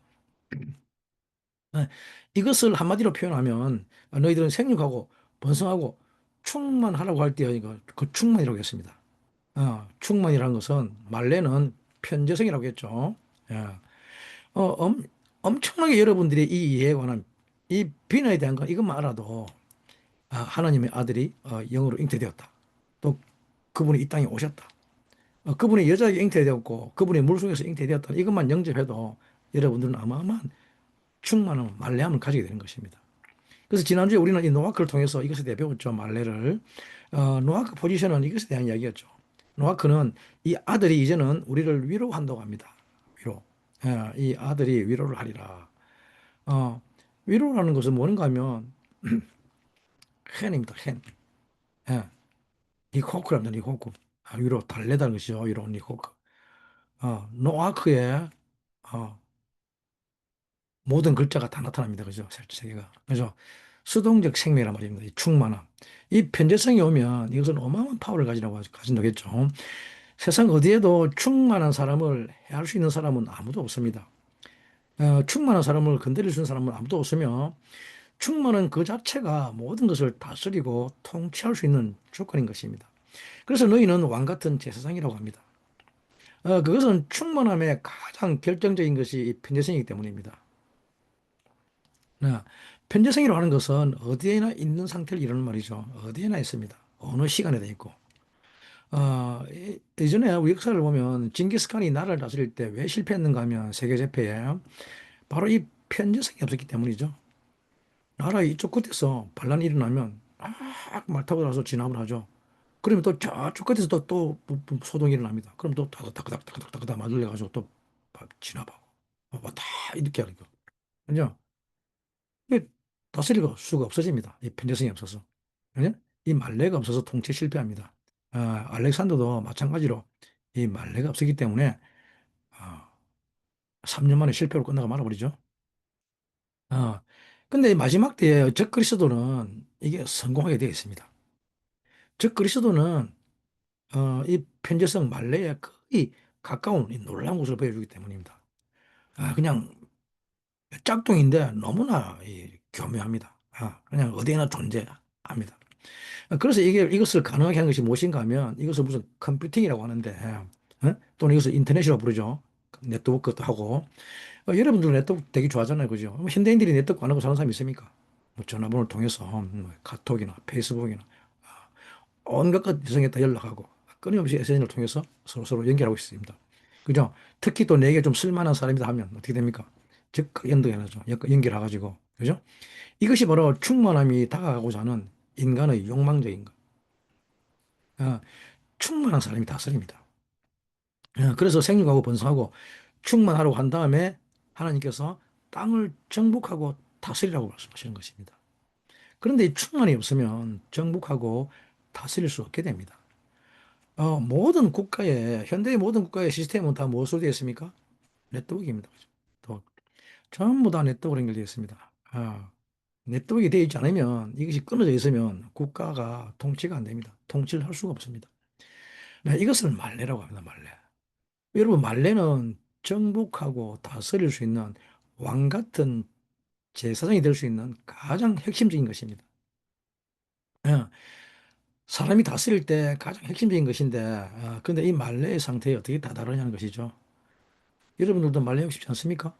이것을 한마디로 표현하면 너희들은 생육하고 번성하고 충만하라고 할 때 이거 그 충만이라고 했습니다. 충만이라는 것은 말레는 편재성이라고 했죠. 예. 어, 엄청나게 여러분들이 이 이해에 관한 이 비나에 대한 건 이것만 알아도 하나님의 아들이 영으로 잉태되었다. 또 그분이 이 땅에 오셨다. 그분이 여자에게 잉태되었고 그분이 물속에서 잉태되었다. 이것만 영접해도 여러분들은 어마어마한 충만한 말레함을 가지게 되는 것입니다. 그래서 지난주에 우리는 이 노아크를 통해서 이것에 대해 배웠죠. 말레를. 노아크 포지션은 이것에 대한 이야기였죠. 노아크는 이 아들이 이제는 우리를 위로한다고 합니다. 위로. 이 아들이 위로를 하리라. 어, 위로라는 것은 뭔가 하면 헨입니다. 헨. 예, 니호크랍니다. 니호크. 위로 달래다는 것이죠. 위로 니호크. 노아크의 어, 모든 글자가 다 나타납니다. 그죠? 세 개가. 그죠? 수동적 생명이란 말입니다. 이 충만함. 이 편재성이 오면 이것은 어마어마한 파워를 가진다겠죠. 세상 어디에도 충만한 사람을 해할 수 있는 사람은 아무도 없습니다. 충만한 사람을 건드릴 수 있는 사람은 아무도 없으며 충만한 그 자체가 모든 것을 다스리고 통치할 수 있는 조건인 것입니다. 그래서 너희는 왕 같은 제사장이라고 합니다. 그것은 충만함의 가장 결정적인 것이 이 편재성이기 때문입니다. 네. 편재성이라고 하는 것은 어디에나 있는 상태를 이루는 말이죠. 어디에나 있습니다. 어느 시간에도 있고. 예전에 우리 역사를 보면 징기스칸이 나라를 다스릴 때 왜 실패했는가 하면 세계 제패에 바로 이 편재성이 없었기 때문이죠. 나라 이쪽 끝에서 반란이 일어나면 말 타고 나서 진압을 하죠. 그러면 또 저쪽 끝에서 또 소동이 일어납니다. 그럼 또 다다다다다다다다 맞을려가지고 또 진압하고 다 이렇게 하는 거. 그죠? 이게 다스릴 수가 없어집니다. 이 편재성이 없어서. 그죠? 이 말레가 없어서 통치 실패합니다. 알렉산더도 마찬가지로 이 말레가 없었기 때문에 아, 3년 만에 실패로 끝나가 말아버리죠. 아, 근데 마지막 때에 적 그리스도는 이게 성공하게 되어 있습니다. 적 그리스도는 이 편재성 말레에 거의 가까운 이 놀라운 것을 보여주기 때문입니다. 그냥 짝퉁인데 너무나 교묘합니다. 그냥 어디에나 존재합니다. 그래서 이것을 가능하게 하는 것이 무엇인가 하면 이것을 무슨 컴퓨팅이라고 하는데 또는 이것을 인터넷이라고 부르죠. 네트워크도 하고 여러분들 네트워크 되게 좋아하잖아요. 그죠? 뭐 현대인들이 네트워크 안 하고 사는 사람이 있습니까? 뭐 전화번호를 통해서 뭐 카톡이나 페이스북이나 온갖 것 이성에 다 연락하고 끊임없이 SNS를 통해서 서로 연결하고 있습니다. 그죠? 특히 또 내게 좀 쓸만한 사람이다 하면 어떻게 됩니까? 즉각 연동해야죠. 연결해가지고. 그죠? 이것이 바로 충만함이 다가가고자 하는 인간의 욕망적인 것. 어, 충만한 사람이 다스립니다. 그래서 생육하고 번성하고 충만하라고 한 다음에 하나님께서 땅을 정복하고 다스리라고 말씀하시는 것입니다. 그런데 이 충만이 없으면 정복하고 다스릴 수 없게 됩니다. 모든 국가의, 현대의 모든 국가의 시스템은 다 무엇으로 되어 있습니까? 네트워크입니다. 그죠? 또 전부 다 네트워크로 연결되어 있습니다. 네트워크가 되어 있지 않으면 이것이 끊어져 있으면 국가가 통치가 안 됩니다. 통치를 할 수가 없습니다. 네, 이것을 말레라고 합니다. 말레. 여러분, 말레는 정복하고 다스릴 수 있는 왕 같은 제사장이 될 수 있는 가장 핵심적인 것입니다. 예, 사람이 다스릴 때 가장 핵심적인 것인데, 근데 이 말레의 상태에 어떻게 다다르냐는 것이죠. 여러분들도 말레하고 싶지 않습니까?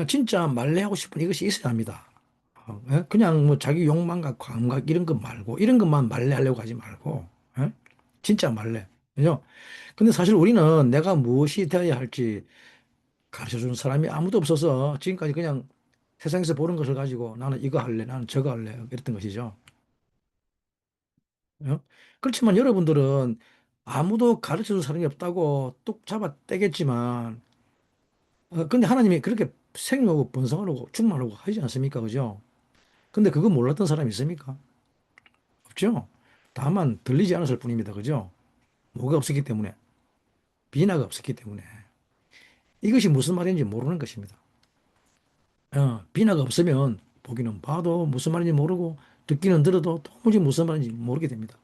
진짜 말레하고 싶은 이것이 있어야 합니다. 그냥 뭐 자기 욕망과 감각 이런 것 말고, 이런 것만 말레하려고 하지 말고, 예? 진짜 말레. 그죠? 근데 사실 우리는 내가 무엇이 되어야 할지 가르쳐 주는 사람이 아무도 없어서 지금까지 그냥 세상에서 보는 것을 가지고 나는 이거 할래, 나는 저거 할래, 이랬던 것이죠. 어? 그렇지만 여러분들은 아무도 가르쳐 줄 사람이 없다고 뚝 잡아 떼겠지만, 근데 하나님이 그렇게 생명하고 번성하라고 충만하고 하지 않습니까? 그죠? 근데 그거 몰랐던 사람이 있습니까? 없죠? 다만 들리지 않았을 뿐입니다. 그죠? 뭐가 없었기 때문에, 비나가 없었기 때문에. 이것이 무슨 말인지 모르는 것입니다. 비나가 없으면 보기는 봐도 무슨 말인지 모르고 듣기는 들어도 도무지 무슨 말인지 모르게 됩니다.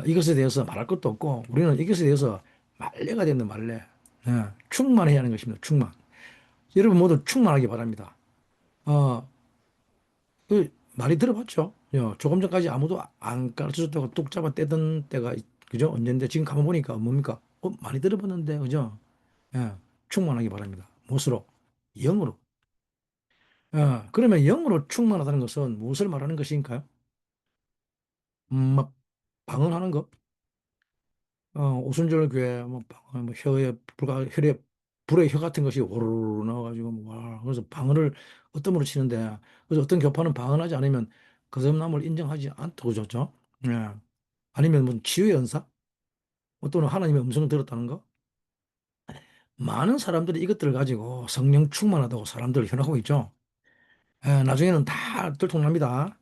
이것에 대해서 말할 것도 없고 우리는 이것에 대해서 말레가 되는 말레. 충만해야 하는 것입니다. 충만. 여러분 모두 충만하기 바랍니다. 어, 많이 들어봤죠? 조금 전까지 아무도 안 가르쳐줬다고 뚝 잡아 떼던 때가 그죠? 언젠데 지금 가만 보니까 뭡니까? 많이 들어봤는데 그죠? 예, 충만하기 바랍니다. 무엇으로? 영으로. 그러면 영으로 충만하다는 것은 무엇을 말하는 것인가요? 막 방언하는 거? 오순절 교회 뭐 혀에 혈에 불의 혀 같은 것이 오르르 나와가지고 그래서 방언을 어떤 으로 치는데 그래서 어떤 교파는 방언하지 않으면 거듭남을 인정하지 않다고 줬죠. 예. 아니면 뭐 치유의 연사? 또는 하나님의 음성을 들었다는 거? 많은 사람들이 이것들을 가지고 성령 충만하다고 사람들을 현혹하고 있죠. 나중에는 다 들통납니다.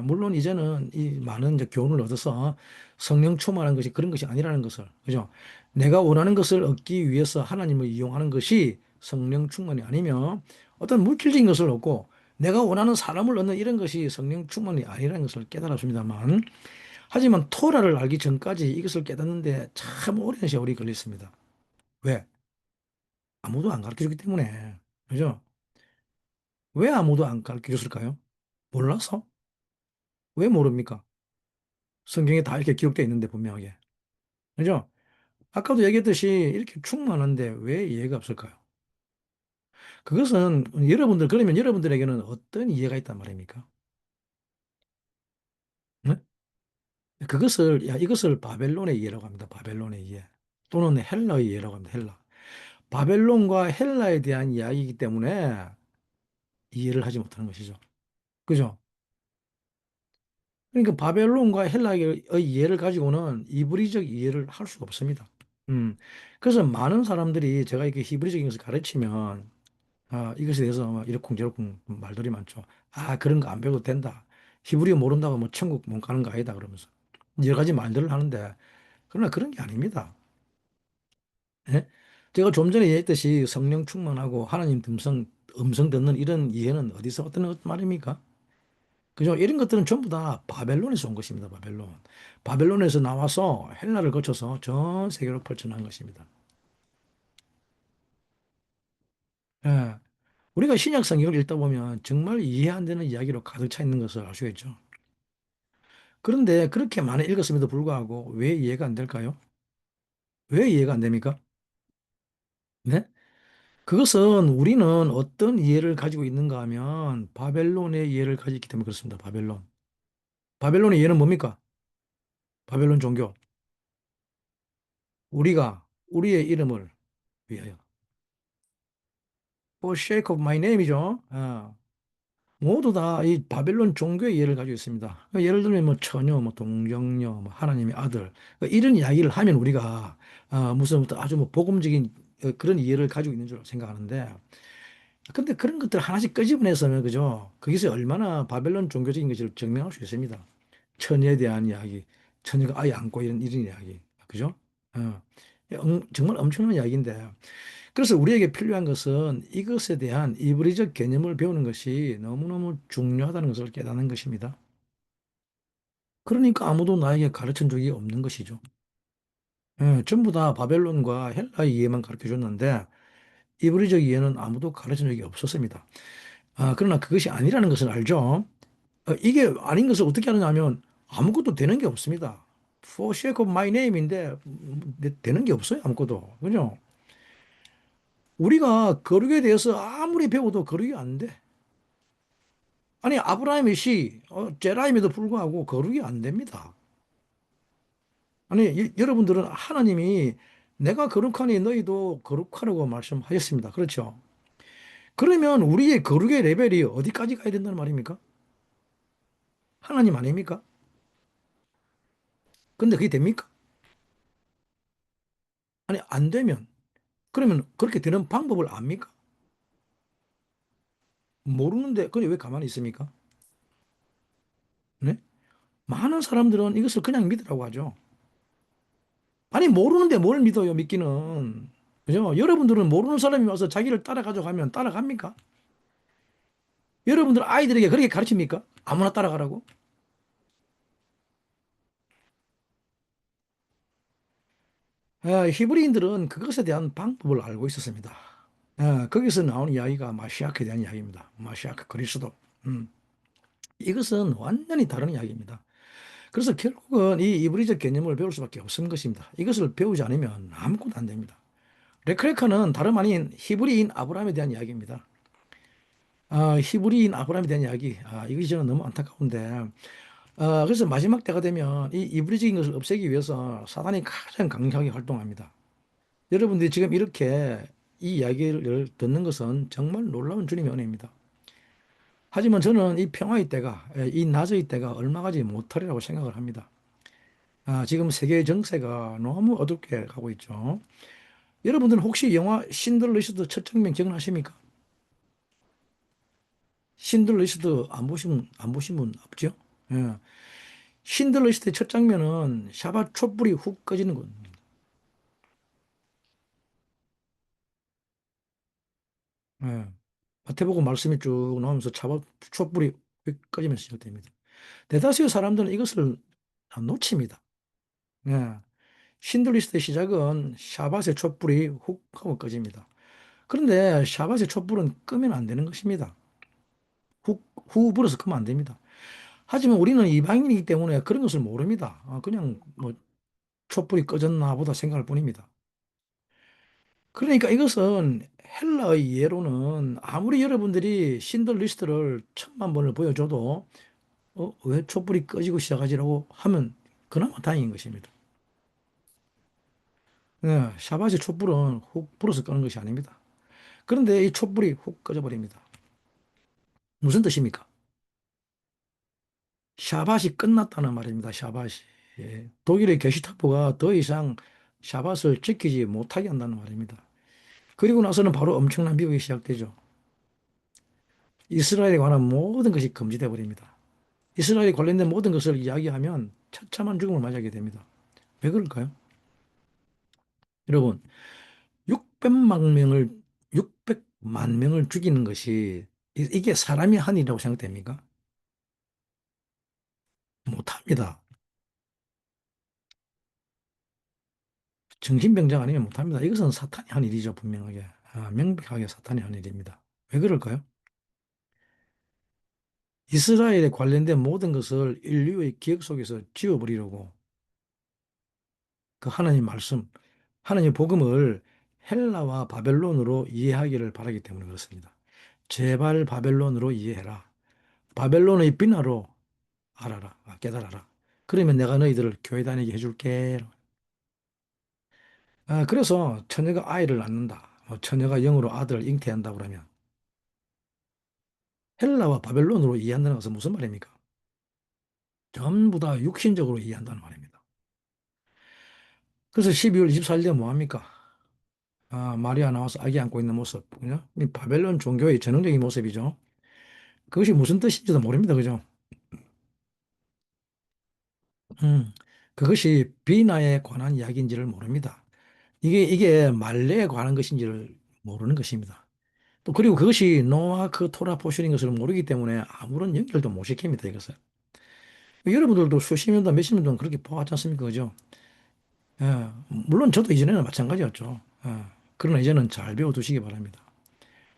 물론 이제는 이 많은 이제 교훈을 얻어서 성령 충만한 것이 그런 것이 아니라는 것을, 그죠? 내가 원하는 것을 얻기 위해서 하나님을 이용하는 것이 성령 충만이 아니며 어떤 물질적인 것을 얻고 내가 원하는 사람을 얻는 이런 것이 성령 충만이 아니라는 것을 깨달았습니다만 하지만 토라를 알기 전까지 이것을 깨닫는데 참 오랜 세월이 걸렸습니다. 왜? 아무도 안 가르쳐 주기 때문에. 그죠? 왜 아무도 안 가르쳐 줬을까요? 몰라서? 왜 모릅니까? 성경에 다 이렇게 기록되어 있는데 분명하게. 그죠? 아까도 얘기했듯이 이렇게 충만한데 왜 이해가 없을까요? 그것은 그러면 여러분들에게는 어떤 이해가 있단 말입니까? 네? 이것을 바벨론의 이해라고 합니다. 바벨론의 이해. 또는 헬라의 이해라고 합니다. 헬라. 바벨론과 헬라에 대한 이야기이기 때문에 이해를 하지 못하는 것이죠. 그죠? 그러니까 바벨론과 헬라의 이해를 가지고는 이브리적 이해를 할 수가 없습니다. 음. 그래서 많은 사람들이 제가 이렇게 히브리적인 것을 가르치면 이것에 대해서 막 이러쿵저러쿵 말들이 많죠. 그런 거 안 배워도 된다. 히브리어 모른다고 뭐 천국 못 가는 거 아니다 그러면서 여러 가지 말들을 하는데 그러나 그런 게 아닙니다. 예? 제가 좀 전에 얘기했듯이 성령 충만하고 하나님 음성 듣는 이런 이해는 어디서 어떤 말입니까? 그죠? 이런 것들은 전부 다 바벨론에서 온 것입니다. 바벨론. 바벨론에서 나와서 헬라를 거쳐서 전 세계로 펼쳐난 것입니다. 예. 우리가 신약 성경을 읽다 보면 정말 이해 안 되는 이야기로 가득 차 있는 것을 알 수 있죠. 그런데 그렇게 많이 읽었음에도 불구하고 왜 이해가 안 될까요? 왜 이해가 안 됩니까? 네? 그것은 우리는 어떤 이해를 가지고 있는가 하면 바벨론의 이해를 가지고 있기 때문에 그렇습니다. 바벨론. 바벨론의 이해는 뭡니까? 바벨론 종교. 우리의 이름을 위하여. For sake of my name이죠. 모두 다 이 바벨론 종교의 이해를 가지고 있습니다. 예를 들면 뭐 처녀, 뭐 동정녀, 뭐 하나님의 아들 이런 이야기를 하면 우리가 무슨 아주 뭐 복음적인 그런 이해를 가지고 있는 줄 생각하는데 근데 그런 것들 하나씩 끄집어내서면 그죠? 거기서 얼마나 바벨론 종교적인 것을 증명할 수 있습니다. 처녀에 대한 이야기, 처녀가 아예 안고 이런 이야기, 그죠? 어. 정말 엄청난 이야기인데 그래서 우리에게 필요한 것은 이것에 대한 이브리적 개념을 배우는 것이 너무너무 중요하다는 것을 깨닫는 것입니다. 그러니까 아무도 나에게 가르친 적이 없는 것이죠. 전부 다 바벨론과 헬라의 이해만 가르쳐 줬는데 이브리적 이해는 아무도 가르친 적이 없었습니다. 그러나 그것이 아니라는 것을 알죠. 이게 아닌 것을 어떻게 하느냐면 아무것도 되는 게 없습니다. For sake of my name인데 되는 게 없어요. 아무것도. 그죠? 우리가 거룩에 대해서 아무리 배워도 거룩이 안 돼. 아니, 아브라함의 제라임에도 불구하고 거룩이 안 됩니다. 아니, 여러분들은 하나님이 내가 거룩하니 너희도 거룩하라고 말씀하셨습니다. 그렇죠? 그러면 우리의 거룩의 레벨이 어디까지 가야 된다는 말입니까? 하나님 아닙니까? 근데 그게 됩니까? 아니, 안 되면, 그러면 그렇게 되는 방법을 압니까? 모르는데, 근데 왜 가만히 있습니까? 네? 많은 사람들은 이것을 그냥 믿으라고 하죠. 아니, 모르는데 뭘 믿어요, 믿기는. 그죠? 여러분들은 모르는 사람이 와서 자기를 따라가자고 하면 따라갑니까? 여러분들 아이들에게 그렇게 가르칩니까? 아무나 따라가라고? 히브리인들은 그것에 대한 방법을 알고 있었습니다. 거기서 나온 이야기가 마시아크에 대한 이야기입니다. 마시아크 그리스도. 음, 이것은 완전히 다른 이야기입니다. 그래서 결국은 이 이브리적 개념을 배울 수밖에 없는 것입니다. 이것을 배우지 않으면 아무것도 안 됩니다. 레크레카는 다름 아닌 히브리인 아브라함에 대한 이야기입니다. 히브리인 아브라함에 대한 이야기. 이것이 저는 너무 안타까운데, 그래서 마지막 때가 되면 이 이브리적인 것을 없애기 위해서 사단이 가장 강력하게 활동합니다. 여러분들이 지금 이렇게 이 이야기를 듣는 것은 정말 놀라운 주님의 은혜입니다. 하지만 저는 이 평화의 때가, 이 낮의 때가 얼마 가지 못하리라고 생각을 합니다. 지금 세계 정세가 너무 어둡게 가고 있죠. 여러분들은 혹시 영화 신들 리스트 첫 장면 기억나십니까? 신들 리스트 안 보신 분 없죠? 예. 신들 리스트의 첫 장면은 샤바 촛불이 훅 꺼지는 겁니다. 예. 마태복음 말씀이 쭉 나오면서 촛불이 휙 꺼지면서 시작됩니다. 대다수의 사람들은 이것을 놓칩니다. 예. 신들리스트의 시작은 샤밧의 촛불이 훅 하고 꺼집니다. 그런데 샤밧의 촛불은 끄면 안 되는 것입니다. 후 불어서 끄면 안 됩니다. 하지만 우리는 이방인이기 때문에 그런 것을 모릅니다. 그냥 뭐 촛불이 꺼졌나 보다 생각할 뿐입니다. 그러니까 이것은 헬라의 예로는 아무리 여러분들이 신들 리스트를 천만 번을 보여줘도 왜 촛불이 꺼지고 시작하지라고 하면 그나마 다행인 것입니다. 네, 샤밧의 촛불은 훅 불어서 끄는 것이 아닙니다. 그런데 이 촛불이 훅 꺼져버립니다. 무슨 뜻입니까? 샤밧이 끝났다는 말입니다. 샤밧이. 예. 독일의 게시타포가 더 이상 샤밧을 지키지 못하게 한다는 말입니다. 그리고 나서는 바로 엄청난 비극이 시작되죠. 이스라엘에 관한 모든 것이 금지되어 버립니다. 이스라엘에 관련된 모든 것을 이야기하면 처참한 죽음을 맞이하게 됩니다. 왜 그럴까요? 여러분, 600만 명을 600만 명을 죽이는 것이 이게 사람이 한 일이라고 생각됩니까? 못합니다. 정신병자가 아니면 못합니다. 이것은 사탄이 한 일이죠, 분명하게. 명백하게 사탄이 한 일입니다. 왜 그럴까요? 이스라엘에 관련된 모든 것을 인류의 기억 속에서 지워버리려고 그 하나님 말씀, 하나님 복음을 헬라와 바벨론으로 이해하기를 바라기 때문에 그렇습니다. 제발 바벨론으로 이해해라. 바벨론의 비나로 알아라. 깨달아라. 그러면 내가 너희들을 교회 다니게 해줄게. 그래서 처녀가 아이를 낳는다. 처녀가 영으로 아들을 잉태한다 그러면 헬라와 바벨론으로 이해한다는 것은 무슨 말입니까? 전부 다 육신적으로 이해한다는 말입니다. 그래서 12월 24일 되면 뭐합니까? 마리아 나와서 아기 안고 있는 모습. 그죠? 이 바벨론 종교의 전형적인 모습이죠. 그것이 무슨 뜻인지도 모릅니다. 그죠? 음, 그것이 비나에 관한 이야기인지를 모릅니다. 이게 말레에 관한 것인지를 모르는 것입니다. 또 그리고 그것이 노아크 토라 포션인 것을 모르기 때문에 아무런 연결도 못 시킵니다. 이것을. 여러분들도 수십 년 동안 몇십 년 동안 그렇게 보았지 않습니까? 그죠? 예, 물론 저도 이전에는 마찬가지였죠. 그러나 이제는 잘 배워두시기 바랍니다.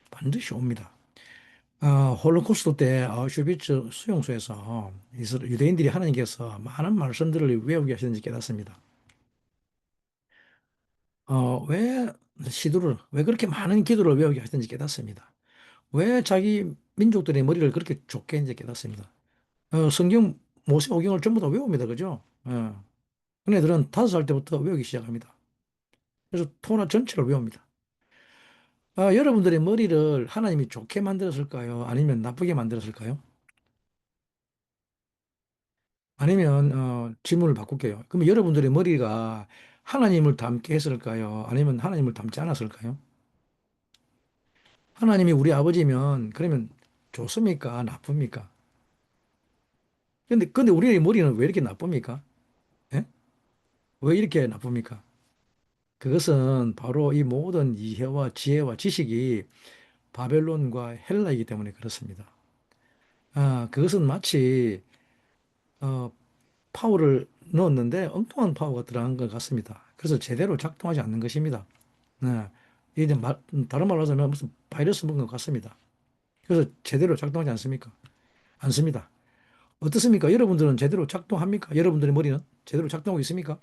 반드시 옵니다. 홀로코스트 때 아우슈비츠 수용소에서 유대인들이 하나님께서 많은 말씀들을 외우게 하시는지 깨닫습니다. 왜 그렇게 많은 기도를 외우게 하시는지 깨닫습니다. 왜 자기 민족들의 머리를 그렇게 좁게 했는지 깨닫습니다. 성경, 모세오경을 전부 다 외웁니다. 그죠? 그네들은 5살 때부터 외우기 시작합니다. 그래서 토나 전체를 외웁니다. 여러분들의 머리를 하나님이 좋게 만들었을까요? 아니면 나쁘게 만들었을까요? 아니면 질문을 바꿀게요. 그럼 여러분들의 머리가 하나님을 닮게 했을까요? 아니면 하나님을 닮지 않았을까요? 하나님이 우리 아버지면 그러면 좋습니까? 나쁩니까? 근데 우리의 머리는 왜 이렇게 나쁩니까? 예? 왜 이렇게 나쁩니까? 그것은 바로 이 모든 이해와 지혜와 지식이 바벨론과 헬라이기 때문에 그렇습니다. 그것은 마치 어, 파워를 넣었는데 엉뚱한 파워가 들어간 것 같습니다. 그래서 제대로 작동하지 않는 것입니다. 네. 이제 다른 말로 하자면 무슨 바이러스 먹은 것 같습니다. 그래서 제대로 작동하지 않습니까? 않습니다. 어떻습니까? 여러분들은 제대로 작동합니까? 여러분들의 머리는 제대로 작동하고 있습니까?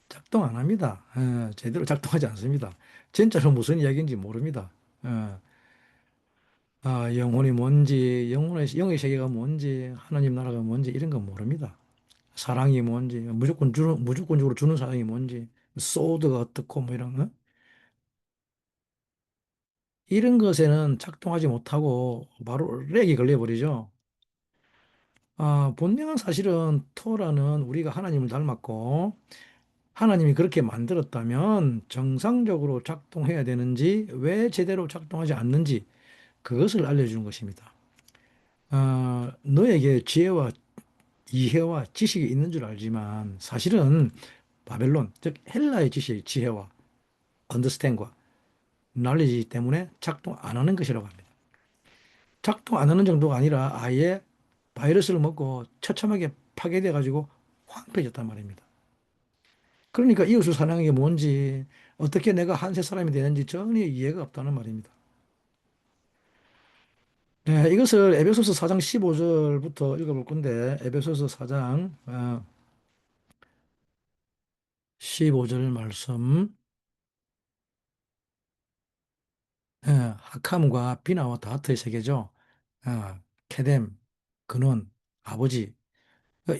작동 안 합니다. 제대로 작동하지 않습니다. 진짜로 무슨 이야기인지 모릅니다. 예. 영혼이 뭔지, 영의 세계가 뭔지, 하나님 나라가 뭔지 이런 건 모릅니다. 사랑이 뭔지, 무조건적으로 주는 사랑이 뭔지, 소드가 어떻고 뭐 이런 거. 이런 것에는 작동하지 못하고 바로 렉이 걸려버리죠. 본능은 사실은 토라는 우리가 하나님을 닮았고 하나님이 그렇게 만들었다면 정상적으로 작동해야 되는지 왜 제대로 작동하지 않는지 그것을 알려주는 것입니다. 너에게 지혜와 이해와 지식이 있는 줄 알지만 사실은 바벨론, 즉 헬라의 지식, 지혜와 understand과 knowledge 때문에 작동 안 하는 것이라고 합니다. 작동 안 하는 정도가 아니라 아예 바이러스를 먹고 처참하게 파괴돼 가지고 황폐해졌단 말입니다. 그러니까 이웃을 사랑하는 게 뭔지 어떻게 내가 한세 사람이 되는지 전혀 이해가 없다는 말입니다. 네, 이것을 에베소서 4장 15절부터 읽어볼 건데 에베소서 4장 15절 말씀. 하캄과 비나와 다트의 세계죠. 케뎀, 근원, 아버지,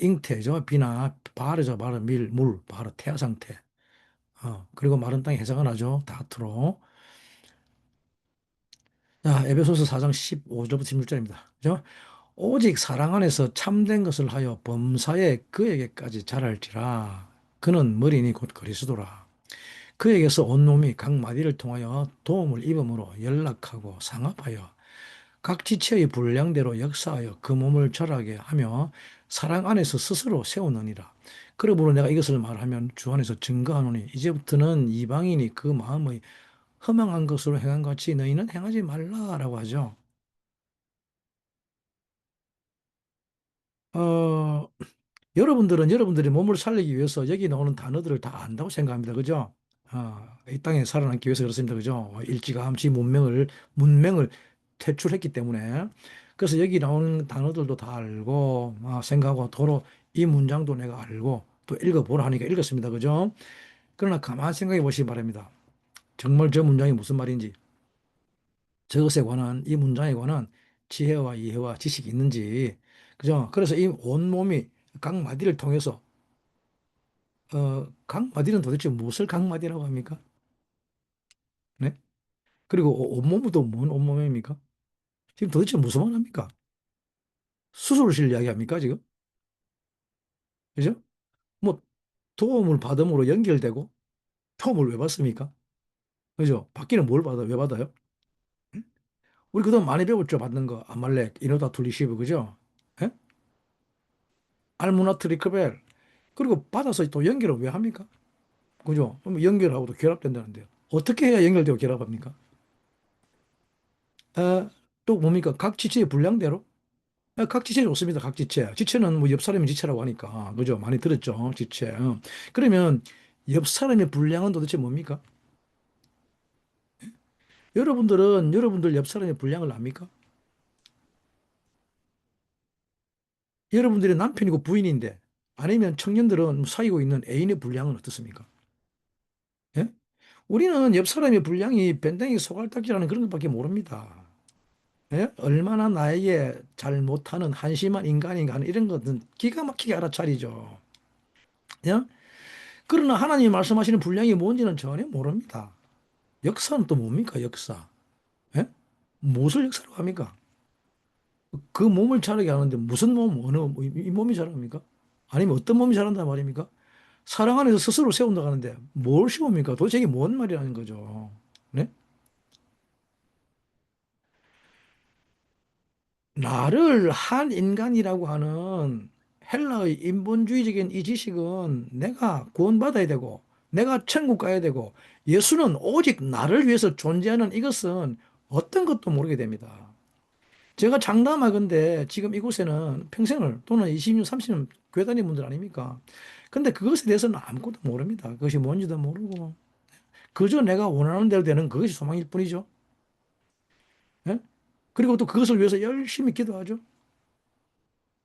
잉태죠. 비나, 바르죠. 바르, 물, 바르, 태아 상태. 그리고 마른 땅에 해자가 나죠. 다트로. 자, 에베소서 4장 15절부터 16절입니다. 그죠? 오직 사랑 안에서 참된 것을 하여 범사에 그에게까지 자랄지라. 그는 머리니 곧 그리스도라. 그에게서 온 놈이 각 마디를 통하여 도움을 입음으로 연락하고 상합하여 각 지체의 분량대로 역사하여 그 몸을 절하게 하며 사랑 안에서 스스로 세우느니라. 그러므로 내가 이것을 말하면 주 안에서 증거하노니 이제부터는 이방인이 그 마음의 허망한 것으로 행한 같이 너희는 행하지 말라라고 하죠. 어, 여러분들은 여러분들의 몸을 살리기 위해서 여기 나오는 단어들을 다 안다고 생각합니다. 그죠? 이 땅에 살아남기 위해서 그렇습니다. 그죠? 일찌감치 문명을 퇴출했기 때문에. 그래서 여기 나오는 단어들도 다 알고, 생각하고 도로 이 문장도 내가 알고 또 읽어보라 하니까 읽었습니다. 그죠? 그러나 가만히 생각해 보시기 바랍니다. 정말 저 문장이 무슨 말인지, 저것에 관한, 이 문장에 관한 지혜와 이해와 지식이 있는지, 그죠? 그래서 이 온몸이 각 마디를 통해서 강마디는 도대체 무엇을 강마디라고 합니까? 네? 그리고 온몸도 뭔 온몸입니까? 지금 도대체 무슨 말 합니까? 수술실 이야기합니까, 지금? 그죠? 뭐, 도움을 받음으로 연결되고, 도움을 왜 받습니까? 그죠? 받기는 뭘 받아요? 왜 받아요? 응? 우리 그동안 많이 배웠죠, 받는 거. 아말렉, 이노다 둘리시브, 그죠? 예? 알무나 트리크벨. 그리고 받아서 또 연결을 왜 합니까? 그죠? 그럼 연결하고 도 결합된다는데요. 어떻게 해야 연결되고 결합합니까? 또 뭡니까? 각 지체의 분량대로? 각 지체 좋습니다. 각 지체. 지체는 뭐 옆 사람이 지체라고 하니까. 그죠? 많이 들었죠? 지체. 그러면 옆 사람의 분량은 도대체 뭡니까? 여러분들은 여러분들 옆 사람의 분량을 압니까? 여러분들의 남편이고 부인인데 아니면 청년들은 사귀고 있는 애인의 분량은 어떻습니까? 예? 우리는 옆 사람의 분량이 밴댕이 소갈딱지라는 그런 것밖에 모릅니다. 예? 얼마나 나에게 잘 못하는 한심한 인간인가 하는 이런 것은 기가 막히게 알아차리죠. 예? 그러나 하나님이 말씀하시는 분량이 뭔지는 전혀 모릅니다. 역사는 또 뭡니까, 역사? 예? 무엇을 역사라고 합니까? 그 몸을 자라게 하는데 무슨 몸, 이 몸이 자랍니까? 아니면 어떤 몸이 자란단 말입니까? 사랑 안에서 스스로 세운다고 하는데 뭘 씌웁니까? 도대체 이게 뭔 말이라는 거죠. 네? 나를 한 인간이라고 하는 헬라의 인본주의적인 이 지식은 내가 구원받아야 되고 내가 천국 가야 되고 예수는 오직 나를 위해서 존재하는 이것은 어떤 것도 모르게 됩니다. 제가 장담하건대 지금 이곳에는 평생을 또는 20년, 30년 교회 다니는 분들 아닙니까? 근데 그것에 대해서는 아무것도 모릅니다. 그것이 뭔지도 모르고 그저 내가 원하는 대로 되는 그것이 소망일 뿐이죠. 예? 그리고 또 그것을 위해서 열심히 기도하죠.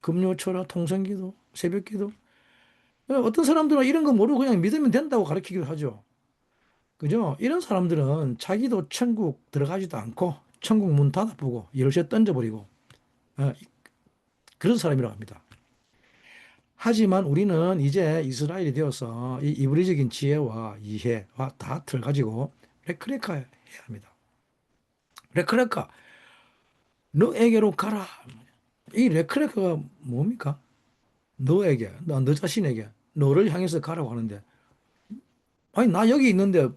금요초라, 통성기도, 새벽기도. 어떤 사람들은 이런 거 모르고 그냥 믿으면 된다고 가르치기도 하죠. 그죠? 이런 사람들은 자기도 천국 들어가지도 않고 천국 문 닫아보고 열쇠 던져버리고 어, 그런 사람이라고 합니다. 하지만 우리는 이제 이스라엘이 되어서 이 이브리적인 지혜와 이해와 다트를 가지고 레크레카 해야 합니다. 레크레카, 너에게로 가라. 이 레크레카가 뭡니까? 너에게, 너 자신에게, 너를 향해서 가라고 하는데, 아니, 나 여기 있는데,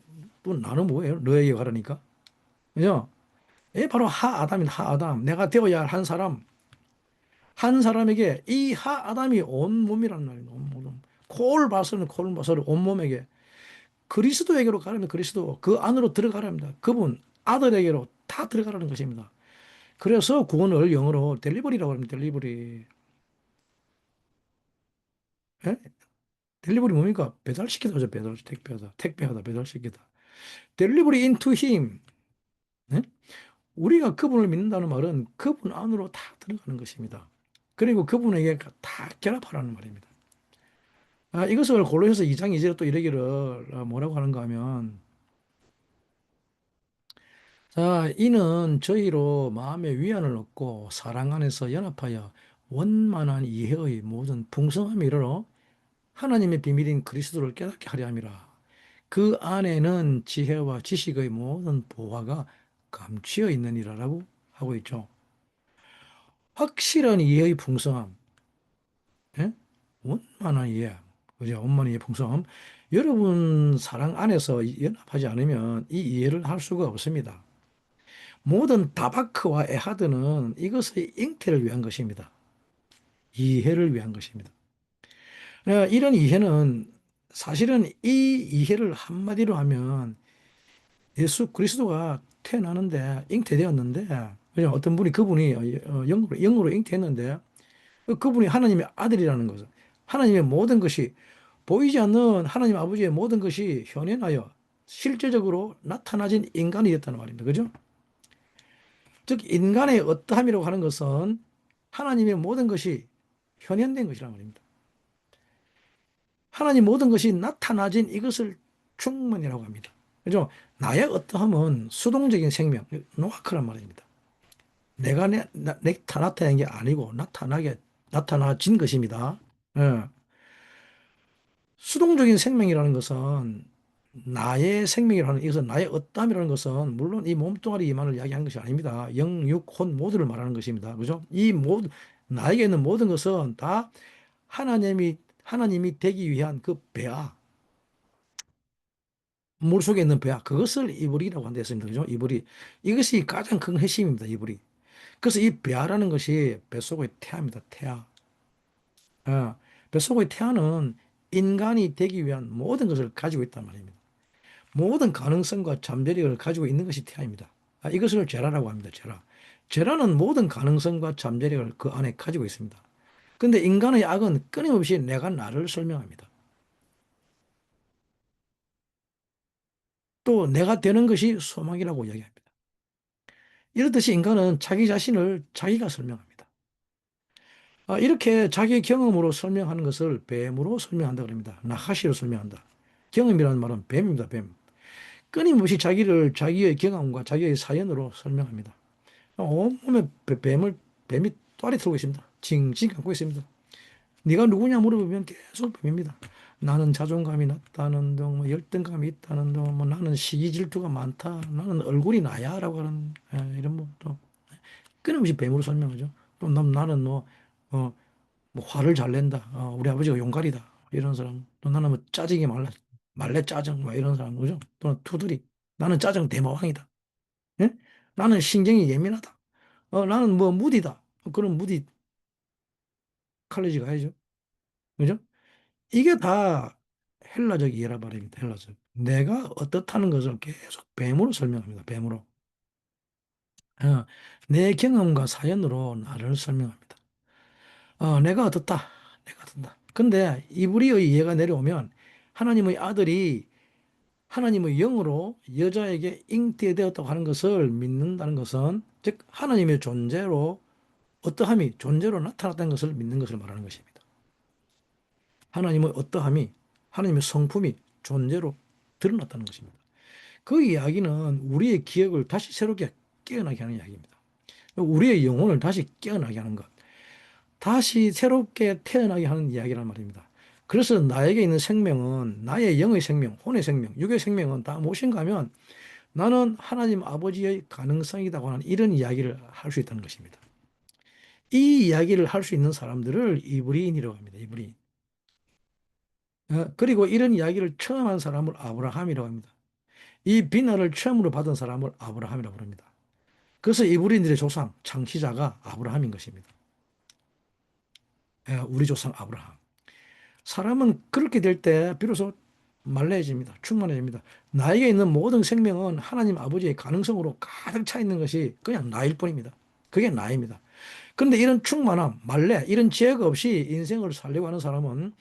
또 나는 뭐예요? 너에게 가라니까? 그죠? 예, 바로 하아담인 하아담. 내가 되어야 할 한 사람, 한 사람에게 이 하아담이 온몸이란 말이에요. 온몸. 코를 봐서는 코를 봐서는 온몸에게 그리스도에게로 가라면 그리스도 그 안으로 들어가랍니다. 그분 아들에게로 다 들어가라는 것입니다. 그래서 구원을 영어로 델리버리라고 합니다. 델리버리. 예? 델리버리 뭡니까? 배달시키다 하죠. 배달, 택배하다. 택배하다. 배달시키다. 델리버리 인투 힘. 예? 우리가 그분을 믿는다는 말은 그분 안으로 다 들어가는 것입니다. 그리고 그분에게 다 결합하라는 말입니다. 이것을 골로새서 2장 2절에 또 이러기를 뭐라고 하는가 하면 자, 이는 저희로 마음의 위안을 얻고 사랑 안에서 연합하여 원만한 이해의 모든 풍성함이 이르러 하나님의 비밀인 그리스도를 깨닫게 하려 함이라. 그 안에는 지혜와 지식의 모든 보화가 감추어 있느니라라고 하고 있죠. 확실한 이해의 풍성함, 예? 원만한 이해, 그죠? 원만한 이해 풍성함. 여러분 사랑 안에서 연합하지 않으면 이 이해를 할 수가 없습니다. 모든 다바크와 에하드는 이것의 잉태를 위한 것입니다. 이해를 위한 것입니다. 이런 이해는 사실은 이 이해를 한마디로 하면 예수 그리스도가 태어나는데 잉태되었는데 그냥 어떤 분이 그분이 영으로 잉태했는데 그분이 하나님의 아들이라는 것은 하나님의 모든 것이 보이지 않는 하나님 아버지의 모든 것이 현현하여 실제적으로 나타나진 인간이 됐다는 말입니다. 그죠? 즉 인간의 어떠함이라고 하는 것은 하나님의 모든 것이 현현된 것이란 말입니다. 하나님 모든 것이 나타나진 이것을 충만이라고 합니다. 그죠? 나의 어떠함은 수동적인 생명, 노아크란 말입니다. 내가 나타낸 게 아니고 나타나진 것입니다. 예. 수동적인 생명이라는 것은 나의 생명이라는 이것은 나의 어떠함이라는 것은 물론 이 몸뚱아리만을 이야기하는 것이 아닙니다. 영, 육, 혼 모두를 말하는 것입니다. 그죠? 이 모든 나에게 있는 모든 것은 다 하나님이 되기 위한 그 배아, 물속에 있는 배아, 그것을 이불이라고 한다 했습니다. 그죠? 이불이. 이것이 가장 큰 핵심입니다. 이불이. 그래서 이 배아라는 것이 뱃속의 태아입니다. 태아. 어, 뱃속의 태아는 인간이 되기 위한 모든 것을 가지고 있단 말입니다. 모든 가능성과 잠재력을 가지고 있는 것이 태아입니다. 이것을 제라라고 합니다. 제라. 제라는 모든 가능성과 잠재력을 그 안에 가지고 있습니다. 근데 인간의 악은 끊임없이 내가 나를 설명합니다. 또 내가 되는 것이 소망이라고 이야기합니다. 이렇듯이 인간은 자기 자신을 자기가 설명합니다. 이렇게 자기 경험으로 설명하는 것을 뱀으로 설명한다 그럽니다. 나하시로 설명한다. 경험이라는 말은 뱀입니다. 뱀. 끊임없이 자기의 경험과 자기의 사연으로 설명합니다. 온몸에 뱀이 또아리 틀고 있습니다. 징징 감고 있습니다. 네가 누구냐 물어보면 계속 뱀입니다. 나는 자존감이 낮다는 등, 뭐 열등감이 있다는 등, 뭐 나는 시기 질투가 많다, 나는 얼굴이 나야라고 하는 이런 뭐또 끊임없이 뱀으로 설명하죠. 또 나는 어, 뭐 화를 잘 낸다. 우리 아버지가 용갈이다. 이런 사람. 또 나는 뭐 짜증이 말래 짜증 막 이런 사람 그죠? 또 투들이 나는 짜증 대마왕이다. 예? 나는 신경이 예민하다. 나는 뭐 무디다. 그런 무디 칼레지 가야죠. 그죠? 이게 다 헬라적 이해라 말입니다. 헬라적. 내가 어떻다는 것을 계속 뱀으로 설명합니다. 뱀으로. 어, 내 경험과 사연으로 나를 설명합니다. 내가 어떻다. 내가 어떻다. 근데 이브리의 이해가 내려오면 하나님의 아들이 하나님의 영으로 여자에게 잉태되었다고 하는 것을 믿는다는 것은 즉 하나님의 존재로 어떠함이 존재로 나타났다는 것을 믿는 것을 말하는 것입니다. 하나님의 어떠함이 하나님의 성품이 존재로 드러났다는 것입니다. 그 이야기는 우리의 기억을 다시 새롭게 깨어나게 하는 이야기입니다. 우리의 영혼을 다시 깨어나게 하는 것. 다시 새롭게 태어나게 하는 이야기란 말입니다. 그래서 나에게 있는 생명은 나의 영의 생명, 혼의 생명, 육의 생명은 다 무엇인가 하면 나는 하나님 아버지의 가능성이라고 하는 이런 이야기를 할 수 있다는 것입니다. 이 이야기를 할 수 있는 사람들을 이브리인이라고 합니다. 이브리인. 그리고 이런 이야기를 처음 한 사람을 아브라함이라고 합니다. 이 비난을 처음으로 받은 사람을 아브라함이라고 부릅니다. 그래서 이브리인들의 조상, 창시자가 아브라함인 것입니다. 우리 조상 아브라함. 사람은 그렇게 될 때 비로소 말라해집니다. 충만해집니다. 나에게 있는 모든 생명은 하나님 아버지의 가능성으로 가득 차 있는 것이 그냥 나일 뿐입니다. 그게 나입니다. 그런데 이런 충만함, 말래, 이런 지혜가 없이 인생을 살려고 하는 사람은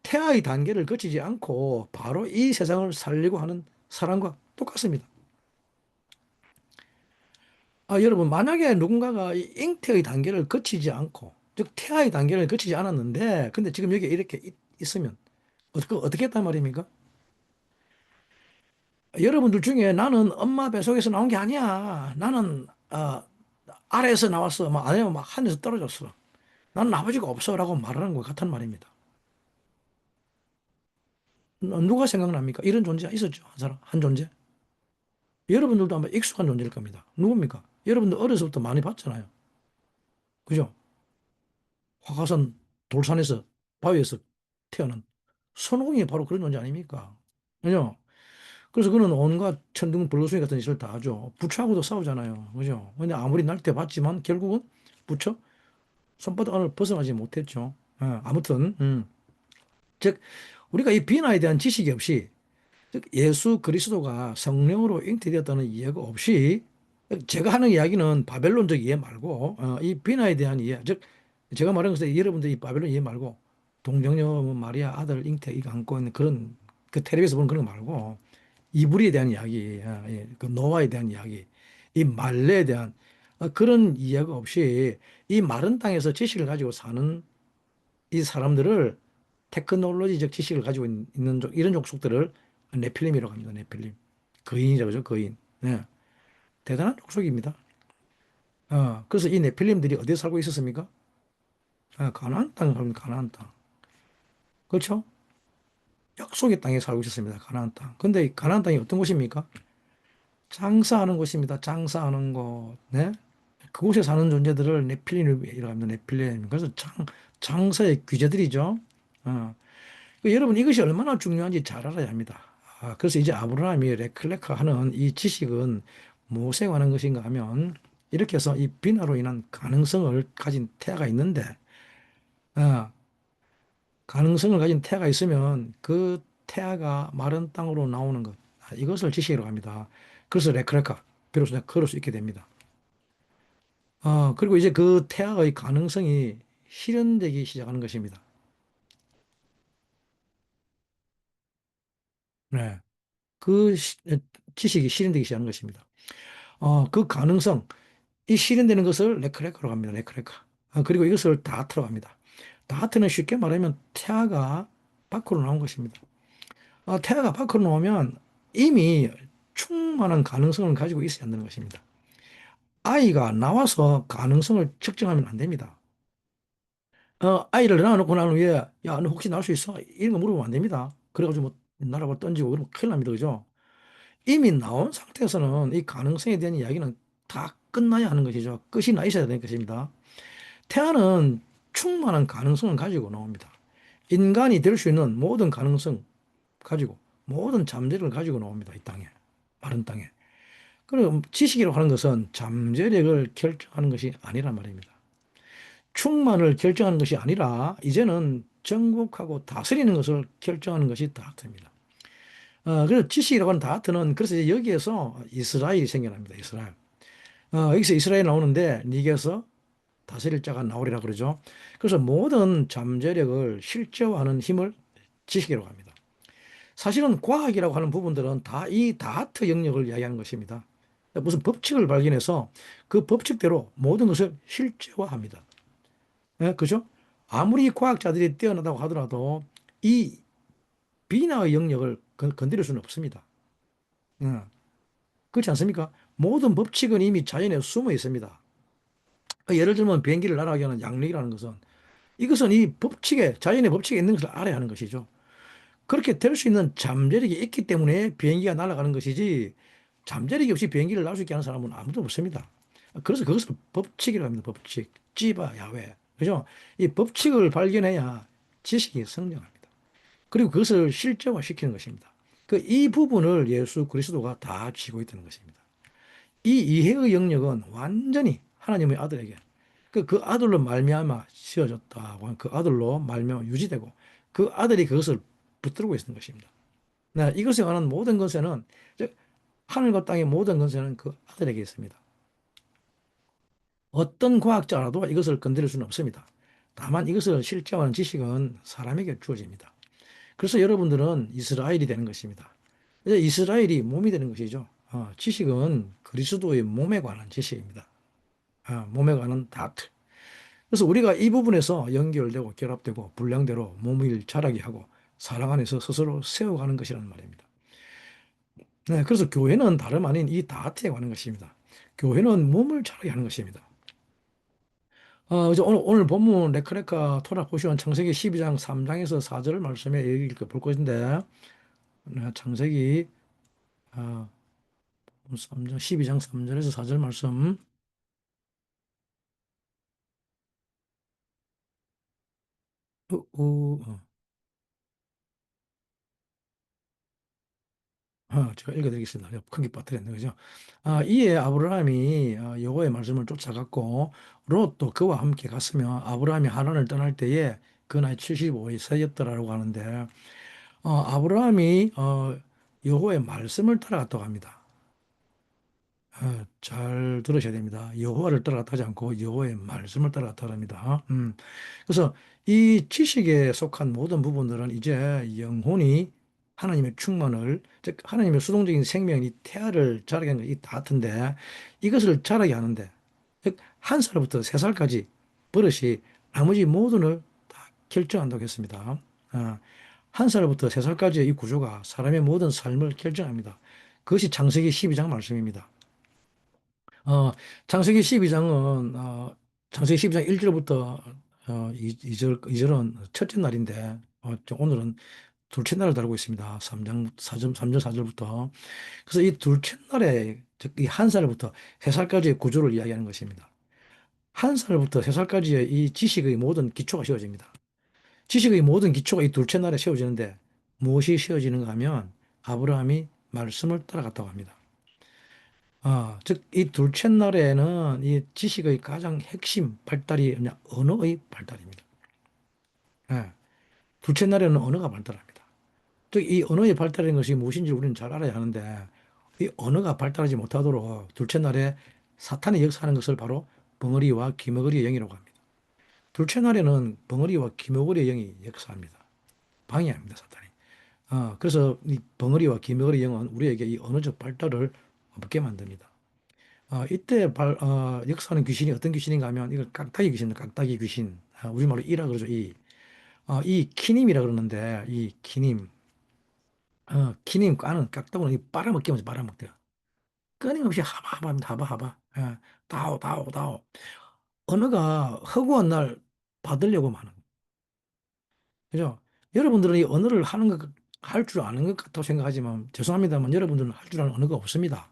태아의 단계를 거치지 않고 바로 이 세상을 살려고 하는 사람과 똑같습니다. 여러분, 만약에 누군가가 이 잉태의 단계를 거치지 않고, 즉, 태아의 단계를 거치지 않았는데, 근데 지금 여기 이렇게 있으면, 어떻게 했단 말입니까? 여러분들 중에 나는 엄마 뱃속에서 나온 게 아니야. 나는, 아래에서 나왔어. 막, 아니면 막 하늘에서 떨어졌어. 나는 아버지가 없어. 라고 말하는 것 같은 말입니다. 누가 생각납니까? 이런 존재가 있었죠. 한 사람, 한 존재. 여러분들도 아마 익숙한 존재일 겁니다. 누굽니까? 여러분들 어려서부터 많이 봤잖아요. 그죠? 화가산 돌산에서 바위에서 태어난 손오공이 바로 그런 존재 아닙니까? 그죠? 그래서 그는 온갖 천둥 불러숭이 같은 짓을 다 하죠. 부처하고도 싸우잖아요. 그죠? 근데 아무리 날때 봤지만 결국은 부처 손바닥 안을 벗어나지 못했죠. 아무튼, 즉, 우리가 이 비나에 대한 지식이 없이, 즉, 예수 그리스도가 성령으로 잉태되었다는 이해가 없이, 제가 하는 이야기는 바벨론적 이해 말고, 이 비나에 대한 이해, 즉, 제가 말하는 것은 여러분들 이 바벨론 이해 말고, 동정녀 마리아 아들 잉태 이거 안고 있는 그런, 그 텔레비에서 보는 그런 거 말고, 이불에 대한 이야기, 그 노아에 대한 이야기, 이 말레에 대한 그런 이해가 없이 이 마른 땅에서 지식을 가지고 사는 이 사람들을 테크놀로지적 지식을 가지고 있는 이런 족속들을 네필림이라고 합니다. 네필림. 거인이라고 그러죠. 거인. 네. 대단한 족속입니다. 그래서 이 네필림들이 어디에 살고 있었습니까? 가나안 땅에 살고 가나안 땅. 그렇죠? 약속의 땅에 살고 있었습니다. 가나안 땅. 근데 이 가나안 땅이 어떤 곳입니까? 장사하는 곳입니다. 장사하는 곳. 네? 그곳에 사는 존재들을 네필림이라고 합니다. 네필림. 그래서 장사의 귀재들이죠. 어. 여러분 이것이 얼마나 중요한지 잘 알아야 합니다. 그래서 이제 아브라함이 레클레카 하는 이 지식은 무엇에 관한 것인가 하면 이렇게 해서 이 비나로 인한 가능성을 가진 태아가 있는데 어, 가능성을 가진 태아가 있으면 그 태아가 마른 땅으로 나오는 것 이것을 지식이라고 합니다. 그래서 레클레카 비로소 내가 걸을 수 있게 됩니다. 그리고 이제 그 태아의 가능성이 실현되기 시작하는 것입니다. 네. 지식이 실현되기 시작하는 것입니다. 그 가능성, 이 실현되는 것을 레크레카로 합니다. 레크레카. 그리고 이것을 다하트로 합니다. 다하트는 쉽게 말하면 태아가 밖으로 나온 것입니다. 태아가 밖으로 나오면 이미 충만한 가능성을 가지고 있어야 한다는 것입니다. 아이가 나와서 가능성을 측정하면 안 됩니다. 아이를 낳아놓고 난 후에, 야, 너 혹시 날 수 있어? 이런 거 물어보면 안 됩니다. 그래가지고 뭐, 나라고 던지고 그러면 큰일 납니다. 그죠? 이미 나온 상태에서는 이 가능성에 대한 이야기는 다 끝나야 하는 것이죠. 끝이 나 있어야 되는 것입니다. 태아는 충만한 가능성을 가지고 나옵니다. 인간이 될 수 있는 모든 가능성 가지고, 모든 잠재력을 가지고 나옵니다. 이 땅에, 마른 땅에. 그럼 지식이라고 하는 것은 잠재력을 결정하는 것이 아니란 말입니다. 충만을 결정하는 것이 아니라 이제는 정복하고 다스리는 것을 결정하는 것이 다트입니다. 그래서 지식이라고 하는 다트는 그래서 이제 여기에서 이스라엘이 생겨납니다. 이스라엘. 여기서 이스라엘 나오는데 니게서 다스릴 자가 나오리라 그러죠. 그래서 모든 잠재력을 실제화하는 힘을 지식이라고 합니다. 사실은 과학이라고 하는 부분들은 다 이 다트 영역을 이야기하는 것입니다. 무슨 법칙을 발견해서 그 법칙대로 모든 것을 실제화합니다. 그죠? 아무리 과학자들이 뛰어나다고 하더라도 이 비나의 영역을 건드릴 수는 없습니다. 예, 그렇지 않습니까? 모든 법칙은 이미 자연에 숨어 있습니다. 예를 들면 비행기를 날아가게 하는 양력이라는 것은 이것은 이 법칙에, 자연의 법칙에 있는 것을 알아야 하는 것이죠. 그렇게 될 수 있는 잠재력이 있기 때문에 비행기가 날아가는 것이지 잠재력이 없이 비행기를 날 수 있게 하는 사람은 아무도 없습니다. 그래서 그것을 법칙이라고 합니다. 법칙. 찌바 야외. 그죠? 이 법칙을 발견해야 지식이 성장합니다. 그리고 그것을 실제화시키는 것입니다. 이 부분을 예수 그리스도가 다 쥐고 있다는 것입니다. 이 이해의 영역은 완전히 하나님의 아들에게 그 아들로 말미암아 씌워졌다고 한 그 아들로 말미암아 유지되고 그 아들이 그것을 붙들고 있는 것입니다. 네, 이것에 관한 모든 것에는 즉 하늘과 땅의 모든 것에는 그 아들에게 있습니다. 어떤 과학자라도 이것을 건드릴 수는 없습니다. 다만 이것을 실제화하는 지식은 사람에게 주어집니다. 그래서 여러분들은 이스라엘이 되는 것입니다. 이제 이스라엘이 몸이 되는 것이죠. 지식은 그리스도의 몸에 관한 지식입니다. 몸에 관한 다트. 그래서 우리가 이 부분에서 연결되고 결합되고 분량대로 몸을 자라게 하고 사랑 안에서 스스로 세워가는 것이라는 말입니다. 네, 그래서 교회는 다름 아닌 이 다트에 관한 것입니다. 교회는 몸을 자라게 하는 것입니다. 그래서 오늘 본문 레카레카 토라 보시온 창세기 12장 3장에서 4절 말씀에 얘기를 볼 것인데, 네, 창세기 3장, 12장 3절에서 4절 말씀. 어, 어, 어. 제가 읽어드리겠습니다. 큰게 빠뜨렸네, 그죠? 이에 아브라함이 여호와의 말씀을 쫓아갔고 롯도 그와 함께 갔으며 아브라함이 하란을 떠날 때에 그 나이 75세였더라고 하는데 아브라함이 여호와의 말씀을 따라갔다고 합니다. 잘 들으셔야 됩니다. 여호와를 따라갔다 하지 않고 여호와의 말씀을 따라갔다 합니다. 그래서 이 지식에 속한 모든 부분들은 이제 영혼이 하나님의 충만을, 즉 하나님의 수동적인 생명이 태아를 자라게 하는 게다 같은데 이것을 자라게 하는데 즉 한 살부터 세 살까지 버릇이 나머지 모든을 다 결정한다고 했습니다. 한 살부터 세 살까지의 이 구조가 사람의 모든 삶을 결정합니다. 그것이 창세기 12장 말씀입니다. 어, 창세기 12장은, 창세기 12장 1절부터 2절, 은 첫째 날인데, 오늘은 둘째 날을 다루고 있습니다. 3장 4절, 3절 4절부터. 그래서 이 둘째 날에, 즉, 이 한 살부터 세 살까지의 구조를 이야기하는 것입니다. 한 살부터 세 살까지의 이 지식의 모든 기초가 세워집니다. 지식의 모든 기초가 이 둘째 날에 세워지는데, 무엇이 세워지는가 하면, 아브라함이 말씀을 따라갔다고 합니다. 즉, 이 둘째 날에는 이 지식의 가장 핵심 발달이 그냥 언어의 발달입니다. 예. 둘째 날에는 언어가 발달합니다. 즉, 이 언어의 발달인 것이 무엇인지 우리는 잘 알아야 하는데, 이 언어가 발달하지 못하도록 둘째 날에 사탄이 역사하는 것을 바로 벙어리와 기머거리의 영이라고 합니다. 둘째 날에는 벙어리와 기머거리의 영이 역사합니다. 방해합니다, 사탄이. 그래서 이 벙어리와 기머거리의 영은 우리에게 이 언어적 발달을 없게 만듭니다. 이때 역사하는 귀신이 어떤 귀신인가 하면 이걸 깍딱이 귀신입니다. 깍딱이 귀신. 우리말로 이라 그러죠. 이 키님이라 그러는데 이 키님, 키님 까는 깍딱으로 이 빨아먹기 하면서 빨아먹대요. 끊임없이 하바하바입니다. 하바하바. 다오, 다오, 다오. 언어가 허구한 날 받으려고 하는. 그죠? 여러분들은 이 언어를 하는 것, 할 줄 아는 것 같다고 생각하지만 죄송합니다만 여러분들은 할 줄 아는 언어가 없습니다.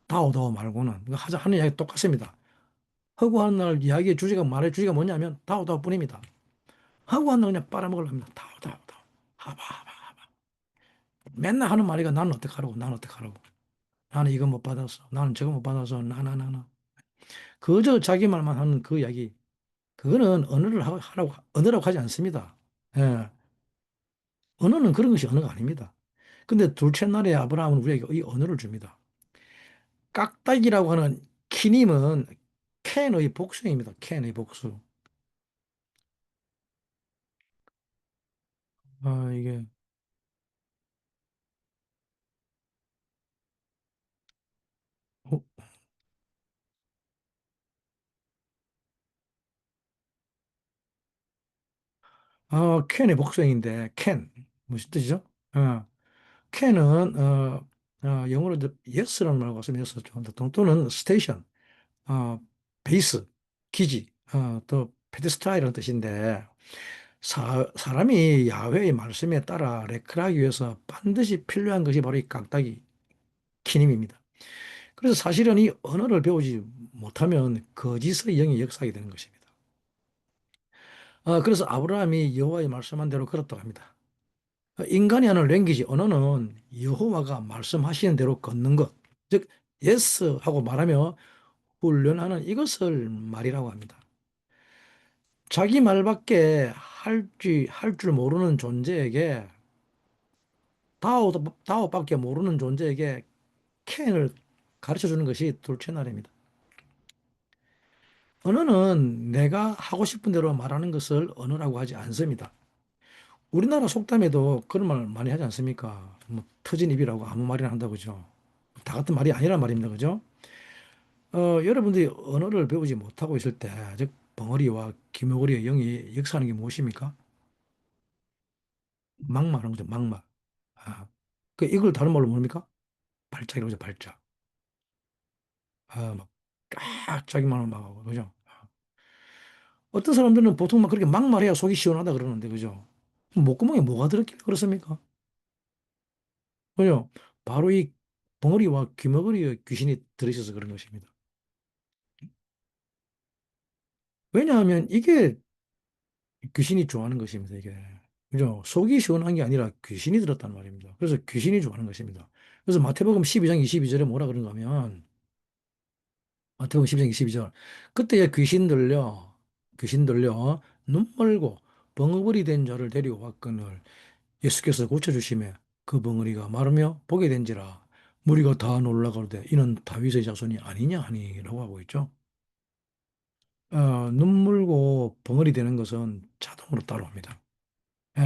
다오, 다오 말고는. 하는 이야기 똑같습니다. 허구한 날 이야기의 주제가 말의 주제가 뭐냐면 다오다오 뿐입니다. 허구한 날 그냥 빨아먹으려합니다. 다오다오다오. 하바하바. 맨날 하는 말이가 나는 어떡하라고 나는 어떡하라고. 나는 이거 못 받았어. 나는 저거 못 받아서 나나나나. 그저 자기 말만 하는 그 이야기. 그거는 언어를 하라고 언어라고 하지 않습니다. 예. 언어는 그런 것이 언어가 아닙니다. 근데 둘째 날에 아브라함은 우리에게 이 언어를 줍니다. 깍딱이라고 하는 키님은 캔의 복수입니다. 캔의 복수. 이게 어, 캔의 복수형인데, 캔. 무슨 뜻이죠? 캔은, 영어로 yes라는 말과 쓰면 yes 좋은데 또는 station, 어, 베이스, 기지, 또 페데스트라이라는 뜻인데 사람이 야훼의 말씀에 따라 레크하기 위해서 반드시 필요한 것이 바로 이 깡따기 키님입니다. 그래서 사실은 이 언어를 배우지 못하면 거짓의 영이 역사하게 되는 것입니다. 그래서 아브라함이 여호와의 말씀한 대로 걸었다고 합니다. 인간이 하는 랭귀지, 언어는 여호와가 말씀하시는 대로 걷는 것, 즉 예스 하고 말하며 훈련하는 이것을 말이라고 합니다. 자기 말밖에 할 줄 모르는 존재에게 다오밖에 모르는 존재에게 캔을 가르쳐 주는 것이 둘째날입니다. 언어는 내가 하고 싶은 대로 말하는 것을 언어라고 하지 않습니다. 우리나라 속담에도 그런 말 많이 하지 않습니까? 뭐 터진 입이라고 아무 말이나 한다고 그죠? 다 같은 말이 아니란 말입니다. 그죠? 여러분들이 언어를 배우지 못하고 있을 때, 즉 벙어리와 기머거리의 영이 역사하는 게 무엇입니까? 막말하는 거죠. 막말. 아, 이걸 다른 말로 뭡니까? 발작이라고 하죠. 발작. 막 쫙 자기만을 막 하고 그죠? 어떤 사람들은 보통 막 그렇게 막말해야 속이 시원하다 그러는데 그죠? 목구멍에 뭐가 들었길래 그렇습니까? 그죠? 바로 이 벙어리와 귀머거리의 귀신이 들으셔서 그런 것입니다. 왜냐하면 이게 귀신이 좋아하는 것입니다. 이게. 그죠? 속이 시원한 게 아니라 귀신이 들었단 말입니다. 그래서 귀신이 좋아하는 것입니다. 그래서 마태복음 12장 22절에 뭐라 그런가 하면 마태복음 12장 22절 그때에 귀신 들려 눈 멀고 벙어버리 된 자를 데리고 왔거늘 예수께서 고쳐주심에 그 벙어리가 마르며 보게 된지라 무리가 다 놀라가로되 이는 다윗의 자손이 아니냐 하니라고 하고 있죠. 눈 멀고 벙어리 되는 것은 자동으로 따라옵니다.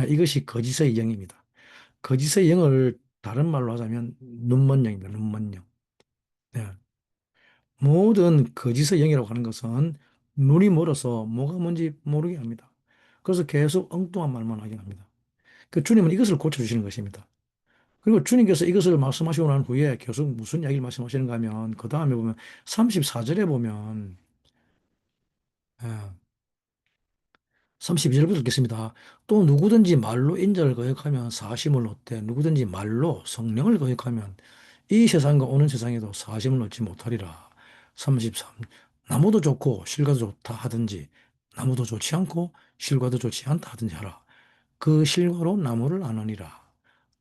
이것이 거짓의 영입니다. 거짓의 영을 다른 말로 하자면 눈먼 영입니다. 눈먼 영. 네. 모든 거짓의 영이라고 하는 것은 눈이 멀어서 뭐가 뭔지 모르게 합니다. 그래서 계속 엉뚱한 말만 하게 합니다. 그 주님은 이것을 고쳐주시는 것입니다. 그리고 주님께서 이것을 말씀하시고 난 후에 계속 무슨 이야기를 말씀하시는가 하면 그 다음에 보면 34절에 보면 예, 32절부터 읽겠습니다. 또 누구든지 말로 인자를 거역하면 사심을 얻되 누구든지 말로 성령을 거역하면 이 세상과 오는 세상에도 사심을 얻지 못하리라. 33. 나무도 좋고 실과도 좋다 하든지 나무도 좋지 않고 실과도 좋지 않다 하든지 하라. 그 실과로 나무를 아느니라.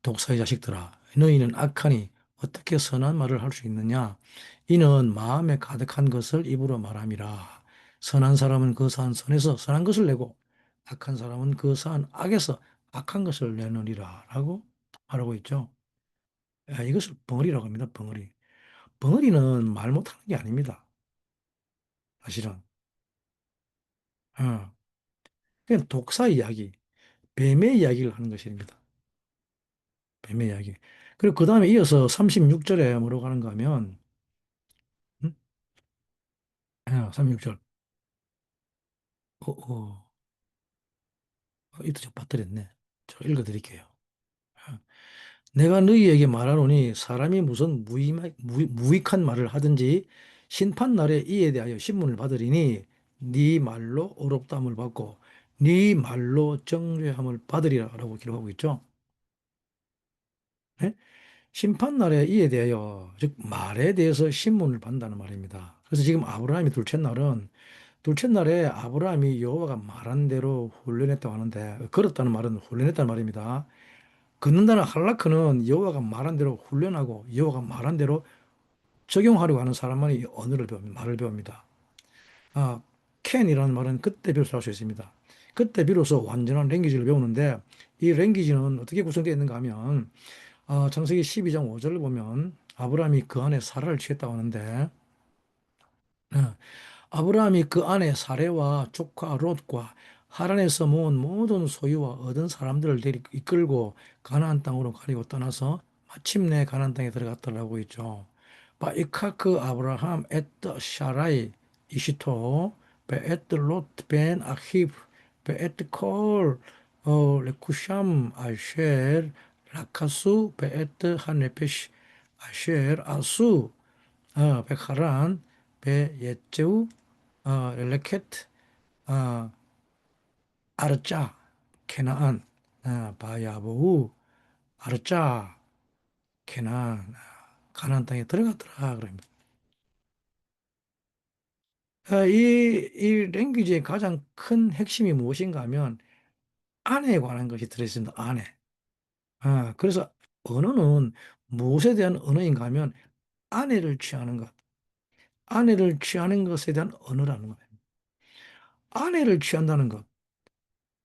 독사의 자식들아 너희는 악하니 어떻게 선한 말을 할 수 있느냐? 이는 마음에 가득한 것을 입으로 말함이라. 선한 사람은 그 산 선에서 선한 것을 내고 악한 사람은 그 산 악에서 악한 것을 내느니라 라고 말하고 있죠. 이것을 벙어리라고 합니다. 벙어리. 벙어리는 말 못하는 게 아닙니다. 사실은. 어, 그냥 독사 이야기, 뱀의 이야기를 하는 것입니다. 뱀의 이야기. 그리고 그 다음에 이어서 36절에 뭐라고 하는가 하면, 음? 36절. 이도 좀 빠뜨렸네. 저 읽어드릴게요. 어, 내가 너희에게 말하노니 사람이 무슨 무익한 말을 하든지 심판 날에 이에 대하여 신문을 받으리니 네 말로 어렵다함을 받고 네 말로 정죄함을 받으리라라고 기록하고 있죠. 네? 심판 날에 이에 대하여 즉 말에 대해서 신문을 받는다는 말입니다. 그래서 지금 아브라함이 둘째 날에 아브라함이 여호와가 말한 대로 훈련했다고 하는데 걸었다는 말은 훈련했다는 말입니다. 걷는다는 할라크는 여호와가 말한 대로 훈련하고 여호와가 말한 대로 적용하려고 하는 사람만이 언어를 배웁니다. 말을 배웁니다. 아, 캔이라는 말은 그때 비로소 할 수 있습니다. 그때 비로소 완전한 랭귀지를 배우는데 이 랭귀지는 어떻게 구성되어 있는가 하면 창세기 12장 5절을 보면 아브라함이 그 안에 사라를 취했다고 하는데 어, 아브라함이 그 안에 사레와 조카 롯과 하란에서 모은 모든 소유와 얻은 사람들을 이끌고 가나안 땅으로 가리고 떠나서 마침내 가나안 땅에 들어갔더라고 있죠. 바이카크 아브라함 에트 샤라이 이시토 베에트 롯벤 아히브 베에트 콜 레쿠샴 아쉘 라카수 베에트 하네페시 아쉘, 아수, 백하란, 베예제우, 렐레켓, 어, 아르짜, 케나안, 바야보우, 아르짜, 케나안, 가나안 땅에 들어갔더라. 그럽니다. 이 랭귀지의 가장 큰 핵심이 무엇인가 하면 안에 관한 것이 들어있습니다. 안에. 그래서 언어는 무엇에 대한 언어인가 하면 아내를 취하는 것, 아내를 취하는 것에 대한 언어라는 거예요. 아내를 취한다는 것.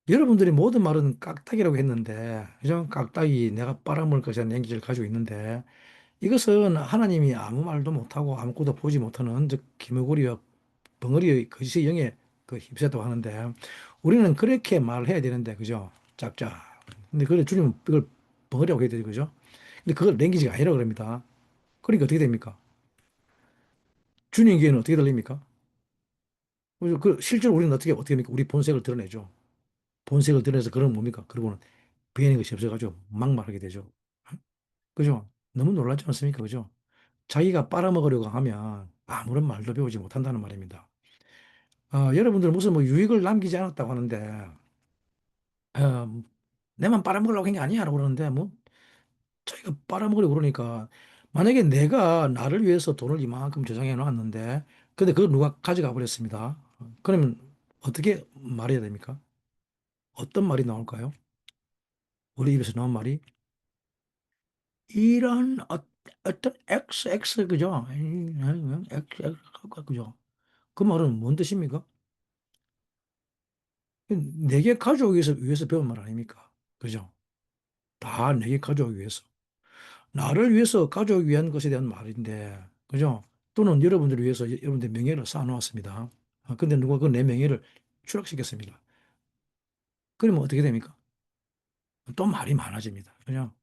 여러분들이 모든 말은 깍딱이라고 했는데, 그죠? 깍딱이 내가 빨아먹을 것이라는 랭귀지를 가지고 있는데, 이것은 하나님이 아무 말도 못하고 아무것도 보지 못하는 즉 기머거리와 벙어리의 거짓의 영에 그 휩싸였다고 하는데, 우리는 그렇게 말해야 되는데, 그죠? 짝짝. 근데 그걸 주님은 이걸 벙어리라고 해야 되죠, 그죠? 근데 그걸 랭귀지가 아니라고 그럽니다. 그러니까 어떻게 됩니까? 주님 귀에는 어떻게 들립니까? 그래서 실제로 우리는 어떻게 합니까? 우리 본색을 드러내죠. 본색을 드러내서 그런 뭡니까? 그러고는 배이는 것이 없어가지고 막말하게 되죠. 그죠? 너무 놀랍지 않습니까? 그죠? 자기가 빨아먹으려고 하면 아무런 말도 배우지 못한다는 말입니다. 여러분들 무슨 뭐 유익을 남기지 않았다고 하는데, 어, 내만 빨아먹으려고 한 게 아니야. 라고 그러는데, 뭐, 자기가 빨아먹으려고 그러니까, 만약에 내가 나를 위해서 돈을 이만큼 저장해 놨는데, 근데 그걸 누가 가져가 버렸습니다. 그러면 어떻게 말해야 됩니까? 어떤 말이 나올까요? 우리 입에서 나온 말이 이런 어떤 XX 그죠? XX 그죠? 그 말은 뭔 뜻입니까? 내게 가져오기 위해서 배운 말 아닙니까? 그죠? 다 내게 가져오기 위해서. 나를 위해서 가져오기 위한 것에 대한 말인데, 그죠? 또는 여러분들을 위해서 여러분들 명예를 쌓아놓았습니다. 근데 누가 그 내 명예를 추락시켰습니다. 그러면 어떻게 됩니까? 또 말이 많아집니다. 그냥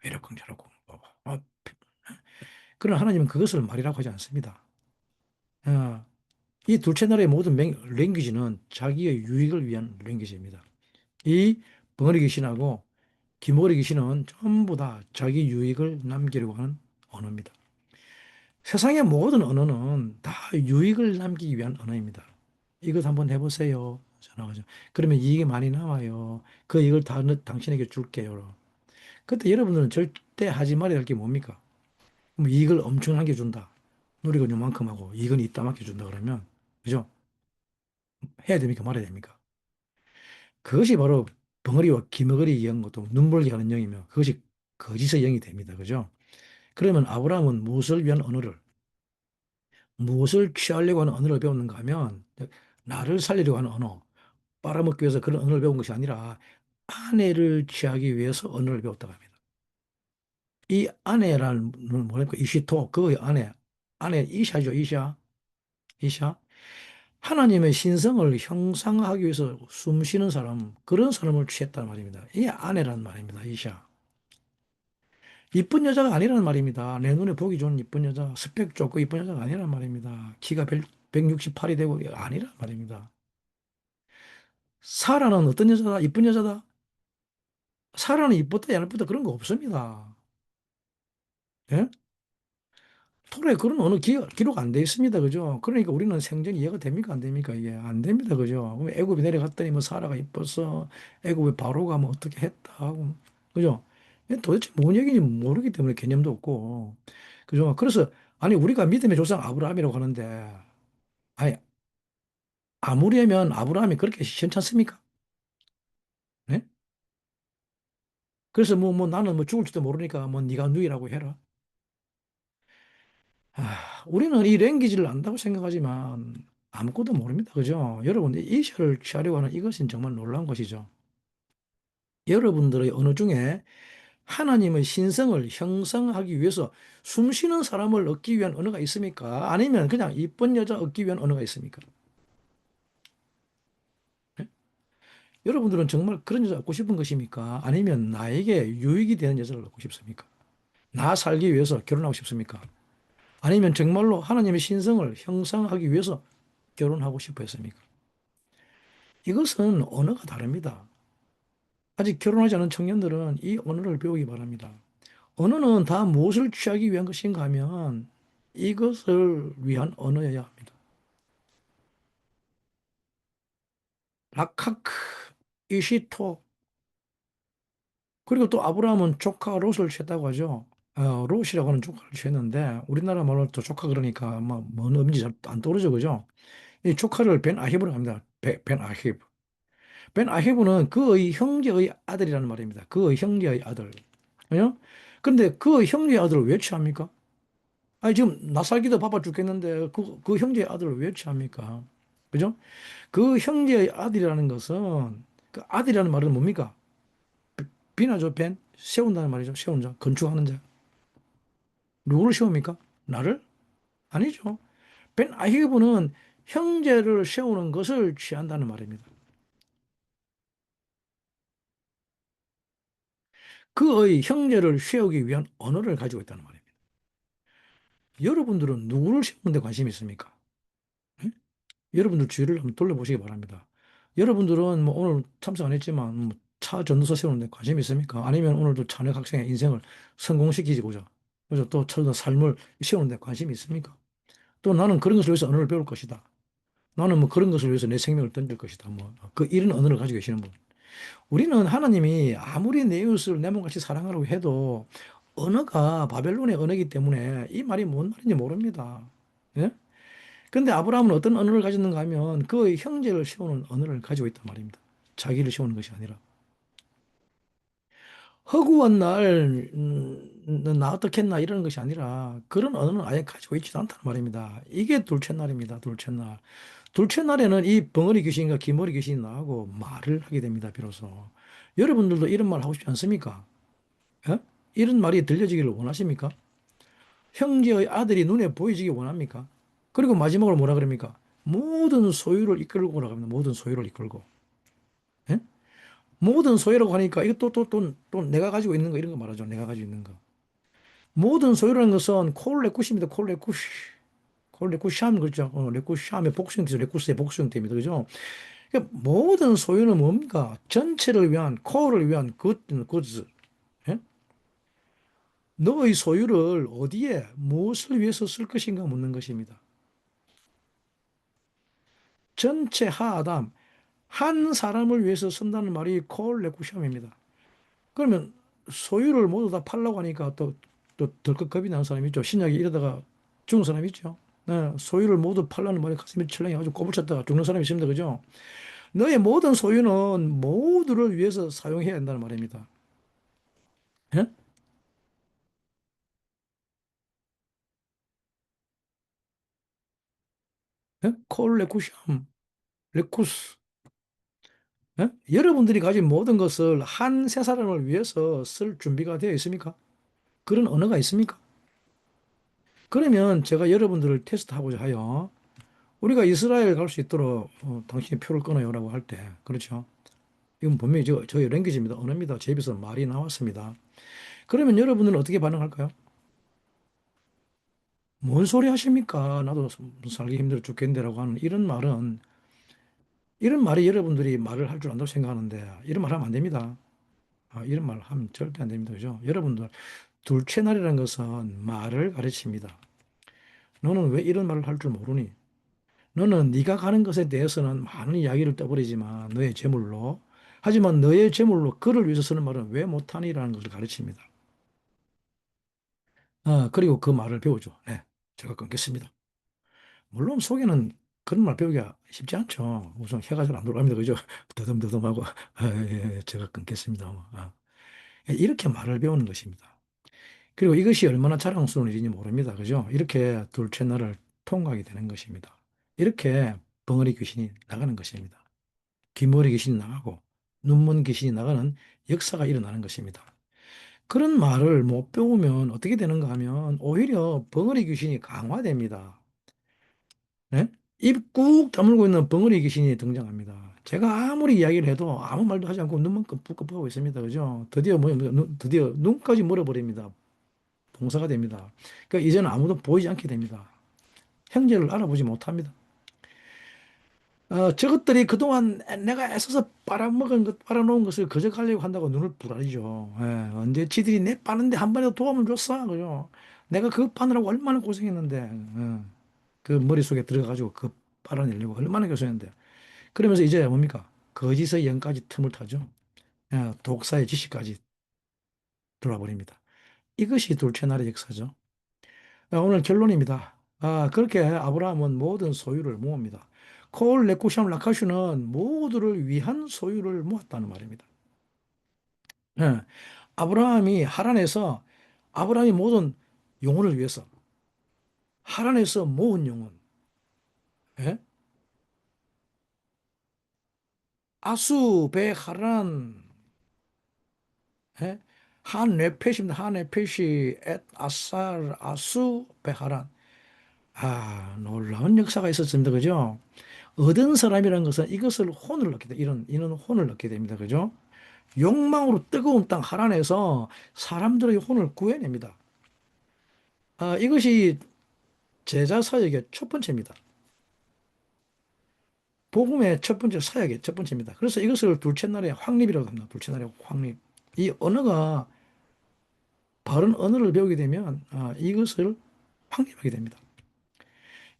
이렇고 저렇고. 그러나 하나님은 그것을 말이라고 하지 않습니다. 어, 이 둘째 나라의 모든 랭귀지는 자기의 유익을 위한 랭귀지입니다. 이 벙어리 귀신하고 기머리 귀신은 전부 다 자기 유익을 남기려고 하는 언어입니다. 세상의 모든 언어는 다 유익을 남기기 위한 언어입니다. 이것 한번 해보세요. 전화가죠. 그러면 이익이 많이 남아요. 그 이익을 다 당신에게 줄게요. 그때 여러분들은 절대 하지 말아야 할 게 뭡니까? 뭐 이익을 엄청나게 준다. 누리가 요만큼 하고 이익은 이따만큼 준다 그러면 그죠? 해야 됩니까? 말아야 됩니까? 그것이 바로 벙어리와 기머거리 영, 또 눈물게 하는 영이며 그것이 거짓의 영이 됩니다. 그죠? 그러면 아브라함은 무엇을 위한 언어를, 무엇을 취하려고 하는 언어를 배웠는가 하면 나를 살리려고 하는 언어, 빨아먹기 위해서 그런 언어를 배운 것이 아니라 아내를 취하기 위해서 언어를 배웠다고 합니다. 이 아내라는 뭐랄까 이시토, 그 아내 이샤죠, 이샤. 이샤. 하나님의 신성을 형상하기 위해서 숨 쉬는 사람, 그런 사람을 취했단 말입니다. 이 아내란 말입니다. 이샤. 이쁜 여자가 아니라는 말입니다. 내 눈에 보기 좋은 이쁜 여자, 스펙 좋고 이쁜 여자가 아니란 말입니다. 키가 168이 되고 아니란 말입니다. 사라는 어떤 여자다? 이쁜 여자다? 사라는 이쁘다, 안 이쁘다 그런 거 없습니다. 예? 토라에 그런 어느 기록 안 돼 있습니다. 그죠? 그러니까 우리는 생전 이해가 됩니까? 안 됩니까? 이게 안 됩니다. 그죠? 그럼 애굽에 내려갔더니 뭐 사라가 이뻐서 애굽에 바로가 뭐 어떻게 했다 하고 그죠? 도대체 뭔 얘기인지 모르기 때문에 개념도 없고 그죠? 그래서 아니 우리가 믿음의 조상 아브라함이라고 하는데 아니 아무리 하면 아브라함이 그렇게 시원찮습니까? 네? 그래서 뭐 나는 뭐 죽을지도 모르니까 뭐 네가 누이라고 해라. 우리는 이 랭귀지를 안다고 생각하지만 아무것도 모릅니다. 그죠? 여러분, 이 시를 취하려고 하는 이것은 정말 놀라운 것이죠. 여러분들의 언어 중에 하나님의 신성을 형성하기 위해서 숨쉬는 사람을 얻기 위한 언어가 있습니까? 아니면 그냥 이쁜 여자 얻기 위한 언어가 있습니까? 예? 여러분들은 정말 그런 여자 얻고 싶은 것입니까? 아니면 나에게 유익이 되는 여자를 얻고 싶습니까? 나 살기 위해서 결혼하고 싶습니까? 아니면 정말로 하나님의 신성을 형성하기 위해서 결혼하고 싶어 했습니까? 이것은 언어가 다릅니다. 아직 결혼하지 않은 청년들은 이 언어를 배우기 바랍니다. 언어는 다 무엇을 취하기 위한 것인가 하면 이것을 위한 언어여야 합니다. 라카크, 이시토, 그리고 또 아브라함은 조카 롯을 취했다고 하죠. 롯이라고 하는 조카를 취했는데 우리나라 말로 또 조카 그러니까 아마 뭔 의미인지 잘 안 떠오르죠, 그죠? 이 조카를 벤 아히브라고 합니다. 벤 아히브. 벤 아히브는 그의 형제의 아들이라는 말입니다. 그의 형제의 아들. 그죠? 근데 그 형제의 아들을 왜 취합니까? 아니, 지금 나 살기도 바빠 죽겠는데 그 형제의 아들을 왜 취합니까? 그죠? 그 형제의 아들이라는 것은 그 아들이라는 말은 뭡니까? 비나죠, 벤? 세운다는 말이죠. 세운 자, 건축하는 자. 누구를 세웁니까? 나를? 아니죠. 벤 아히브는 형제를 세우는 것을 취한다는 말입니다. 그의 형제를 세우기 위한 언어를 가지고 있다는 말입니다. 여러분들은 누구를 세우는 데 관심이 있습니까? 예? 여러분들 주위를 한번 돌려보시기 바랍니다. 여러분들은 뭐 오늘 참석 안 했지만 뭐차 전도서 세우는 데 관심이 있습니까? 아니면 오늘도 자녀 학생의 인생을 성공시키고자 그래서 또 저도 삶을 세우는 데 관심이 있습니까? 또 나는 그런 것을 위해서 언어를 배울 것이다. 나는 뭐 그런 것을 위해서 내 생명을 던질 것이다. 뭐 그 이런 언어를 가지고 계시는 분. 우리는 하나님이 아무리 내 이웃을 내 몸같이 사랑하라고 해도 언어가 바벨론의 언어이기 때문에 이 말이 뭔 말인지 모릅니다. 예? 근데 아브라함은 어떤 언어를 가졌는가 하면 그의 형제를 세우는 언어를 가지고 있단 말입니다. 자기를 세우는 것이 아니라. 허구한 날, 나 어떻겠나 이러는 것이 아니라 그런 언어는 아예 가지고 있지도 않다는 말입니다. 이게 둘째 날입니다. 둘째 날. 둘째 날에는 이 벙어리 귀신과 기머리 귀신이 나하고 말을 하게 됩니다. 비로소. 여러분들도 이런 말 하고 싶지 않습니까? 예? 이런 말이 들려지기를 원하십니까? 형제의 아들이 눈에 보이지기 원합니까? 그리고 마지막으로 뭐라 그럽니까? 모든 소유를 이끌고 오라고 합니다. 모든 소유를 이끌고. 예? 모든 소유라고 하니까 이거 또 내가 가지고 있는 거 이런 거 말하죠. 내가 가지고 있는 거. 모든 소유라는 것은 콜레쿠시입니다. 콜레쿠시. 콜레쿠시함 그렇죠. 레쿠시함의 복수형태죠. 레쿠스의 복수형태입니다. 그죠? 그러니까 모든 소유는 뭡니까? 전체를 위한, 콜을 위한 굿즈. 예? 너의 소유를 어디에, 무엇을 위해서 쓸 것인가 묻는 것입니다. 전체 하아담, 한 사람을 위해서 쓴다는 말이 콜레쿠시함입니다. 그러면 소유를 모두 다 팔라고 하니까 또 덜컥 겁이 나는 사람이 있죠. 신약에 이러다가 죽은 사람이 있죠. 네, 소유를 모두 팔라는 말에 가슴이 철렁해가지고 꼬부쳤다가 죽는 사람이 있습니다. 그죠? 너의 모든 소유는 모두를 위해서 사용해야 한다는 말입니다. 예? 예? 콜 레쿠샴, 레쿠스. 예? 여러분들이 가진 모든 것을 한 세 사람을 위해서 쓸 준비가 되어 있습니까? 그런 언어가 있습니까? 그러면 제가 여러분들을 테스트하고자 하여 우리가 이스라엘 갈 수 있도록 당신이 표를 끊어요라고 할 때, 그렇죠? 이건 분명히 저의 랭귀지입니다. 언어입니다. 제 입에서 말이 나왔습니다. 그러면 여러분들은 어떻게 반응할까요? 뭔 소리 하십니까? 나도 살기 힘들어 죽겠는데라고 하는 이런 말이 여러분들이 말을 할 줄 안다고 생각하는데, 이런 말 하면 안 됩니다. 이런 말 하면 절대 안 됩니다. 그죠? 여러분들, 둘째 날이라는 것은 말을 가르칩니다. 너는 왜 이런 말을 할 줄 모르니? 너는 네가 가는 것에 대해서는 많은 이야기를 떠버리지만 너의 재물로 하지만 너의 재물로 그를 위해서 쓰는 말은 왜 못하니라는 것을 가르칩니다. 그리고 그 말을 배우죠. 네, 제가 끊겠습니다. 물론 속에는 그런 말 배우기가 쉽지 않죠. 우선 해가 잘 안 돌아갑니다. 그죠? 더듬더듬하고 예, 제가 끊겠습니다. 이렇게 말을 배우는 것입니다. 그리고 이것이 얼마나 자랑스러운 일인지 모릅니다. 그죠? 이렇게 둘 채널을 통과하게 되는 것입니다. 이렇게 벙어리 귀신이 나가는 것입니다. 귀머리 귀신이 나가고 눈먼 귀신이 나가는 역사가 일어나는 것입니다. 그런 말을 못 배우면 어떻게 되는가 하면 오히려 벙어리 귀신이 강화됩니다. 네? 입 꾹 다물고 있는 벙어리 귀신이 등장합니다. 제가 아무리 이야기를 해도 아무 말도 하지 않고 눈만 끔찍끔찍하고 있습니다. 그죠? 드디어 눈까지 멀어버립니다. 동사가 됩니다. 그러니까 이제는 아무도 보이지 않게 됩니다. 형제를 알아보지 못합니다. 저것들이 그동안 내가 애써서 빨아먹은 것, 빨아놓은 것을 거저가려고 한다고 눈을 부라리죠. 예, 언제 지들이 내 빠는데 한 번이라도 도움을 줬어. 그죠? 내가 그거 빠느라고 얼마나 고생했는데, 그 머릿속에 들어가지고 그 빨아내려고 얼마나 고생했는데. 그러면서 이제 뭡니까? 거짓의 영까지 틈을 타죠. 독사의 지시까지 들어와 버립니다. 이것이 둘째 날의 역사죠. 오늘 결론입니다. 그렇게 아브라함은 모든 소유를 모읍니다. 콜 레쿠샴 라카슈는 모두를 위한 소유를 모았다는 말입니다. 예, 아브라함이 하란에서 아브라함이 모든 영혼을 위해서 하란에서 모은 영혼, 예? 아수 베하란, 예? 한 레펫입니다. 한 레펫이 엣 아살 아수 베하란. 놀라운 역사가 있었습니다. 그죠? 얻은 사람이라는 것은 이것을 혼을 얻게 돼. 이런 혼을 얻게 됩니다. 그죠? 욕망으로 뜨거운 땅 하란에서 사람들의 혼을 구해냅니다. 이것이 제자 사역의 첫 번째입니다. 복음의 첫 번째 사역의 첫 번째입니다. 그래서 이것을 둘째 날의 확립이라고 합니다. 둘째 날의 확립. 이 언어가 바른 언어를 배우게 되면 이것을 확립하게 됩니다.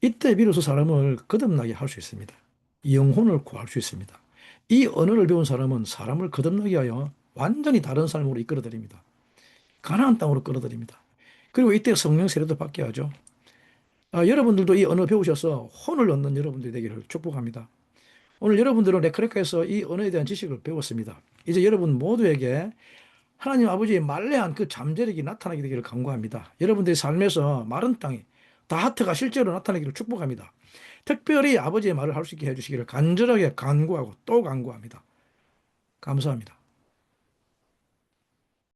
이때 비로소 사람을 거듭나게 할 수 있습니다. 영혼을 구할 수 있습니다. 이 언어를 배운 사람은 사람을 거듭나게 하여 완전히 다른 삶으로 이끌어드립니다. 가나안 땅으로 끌어들입니다. 그리고 이때 성령 세례도 받게 하죠. 여러분들도 이 언어 배우셔서 혼을 얻는 여러분들이 되기를 축복합니다. 오늘 여러분들은 레크레카에서 이 언어에 대한 지식을 배웠습니다. 이제 여러분 모두에게 하나님 아버지의 말레한 그 잠재력이 나타나게 되기를 간구합니다. 여러분들의 삶에서 마른 땅이 다하트가 실제로 나타나기를 축복합니다. 특별히 아버지의 말을 할 수 있게 해주시기를 간절하게 간구하고 또 간구합니다. 감사합니다.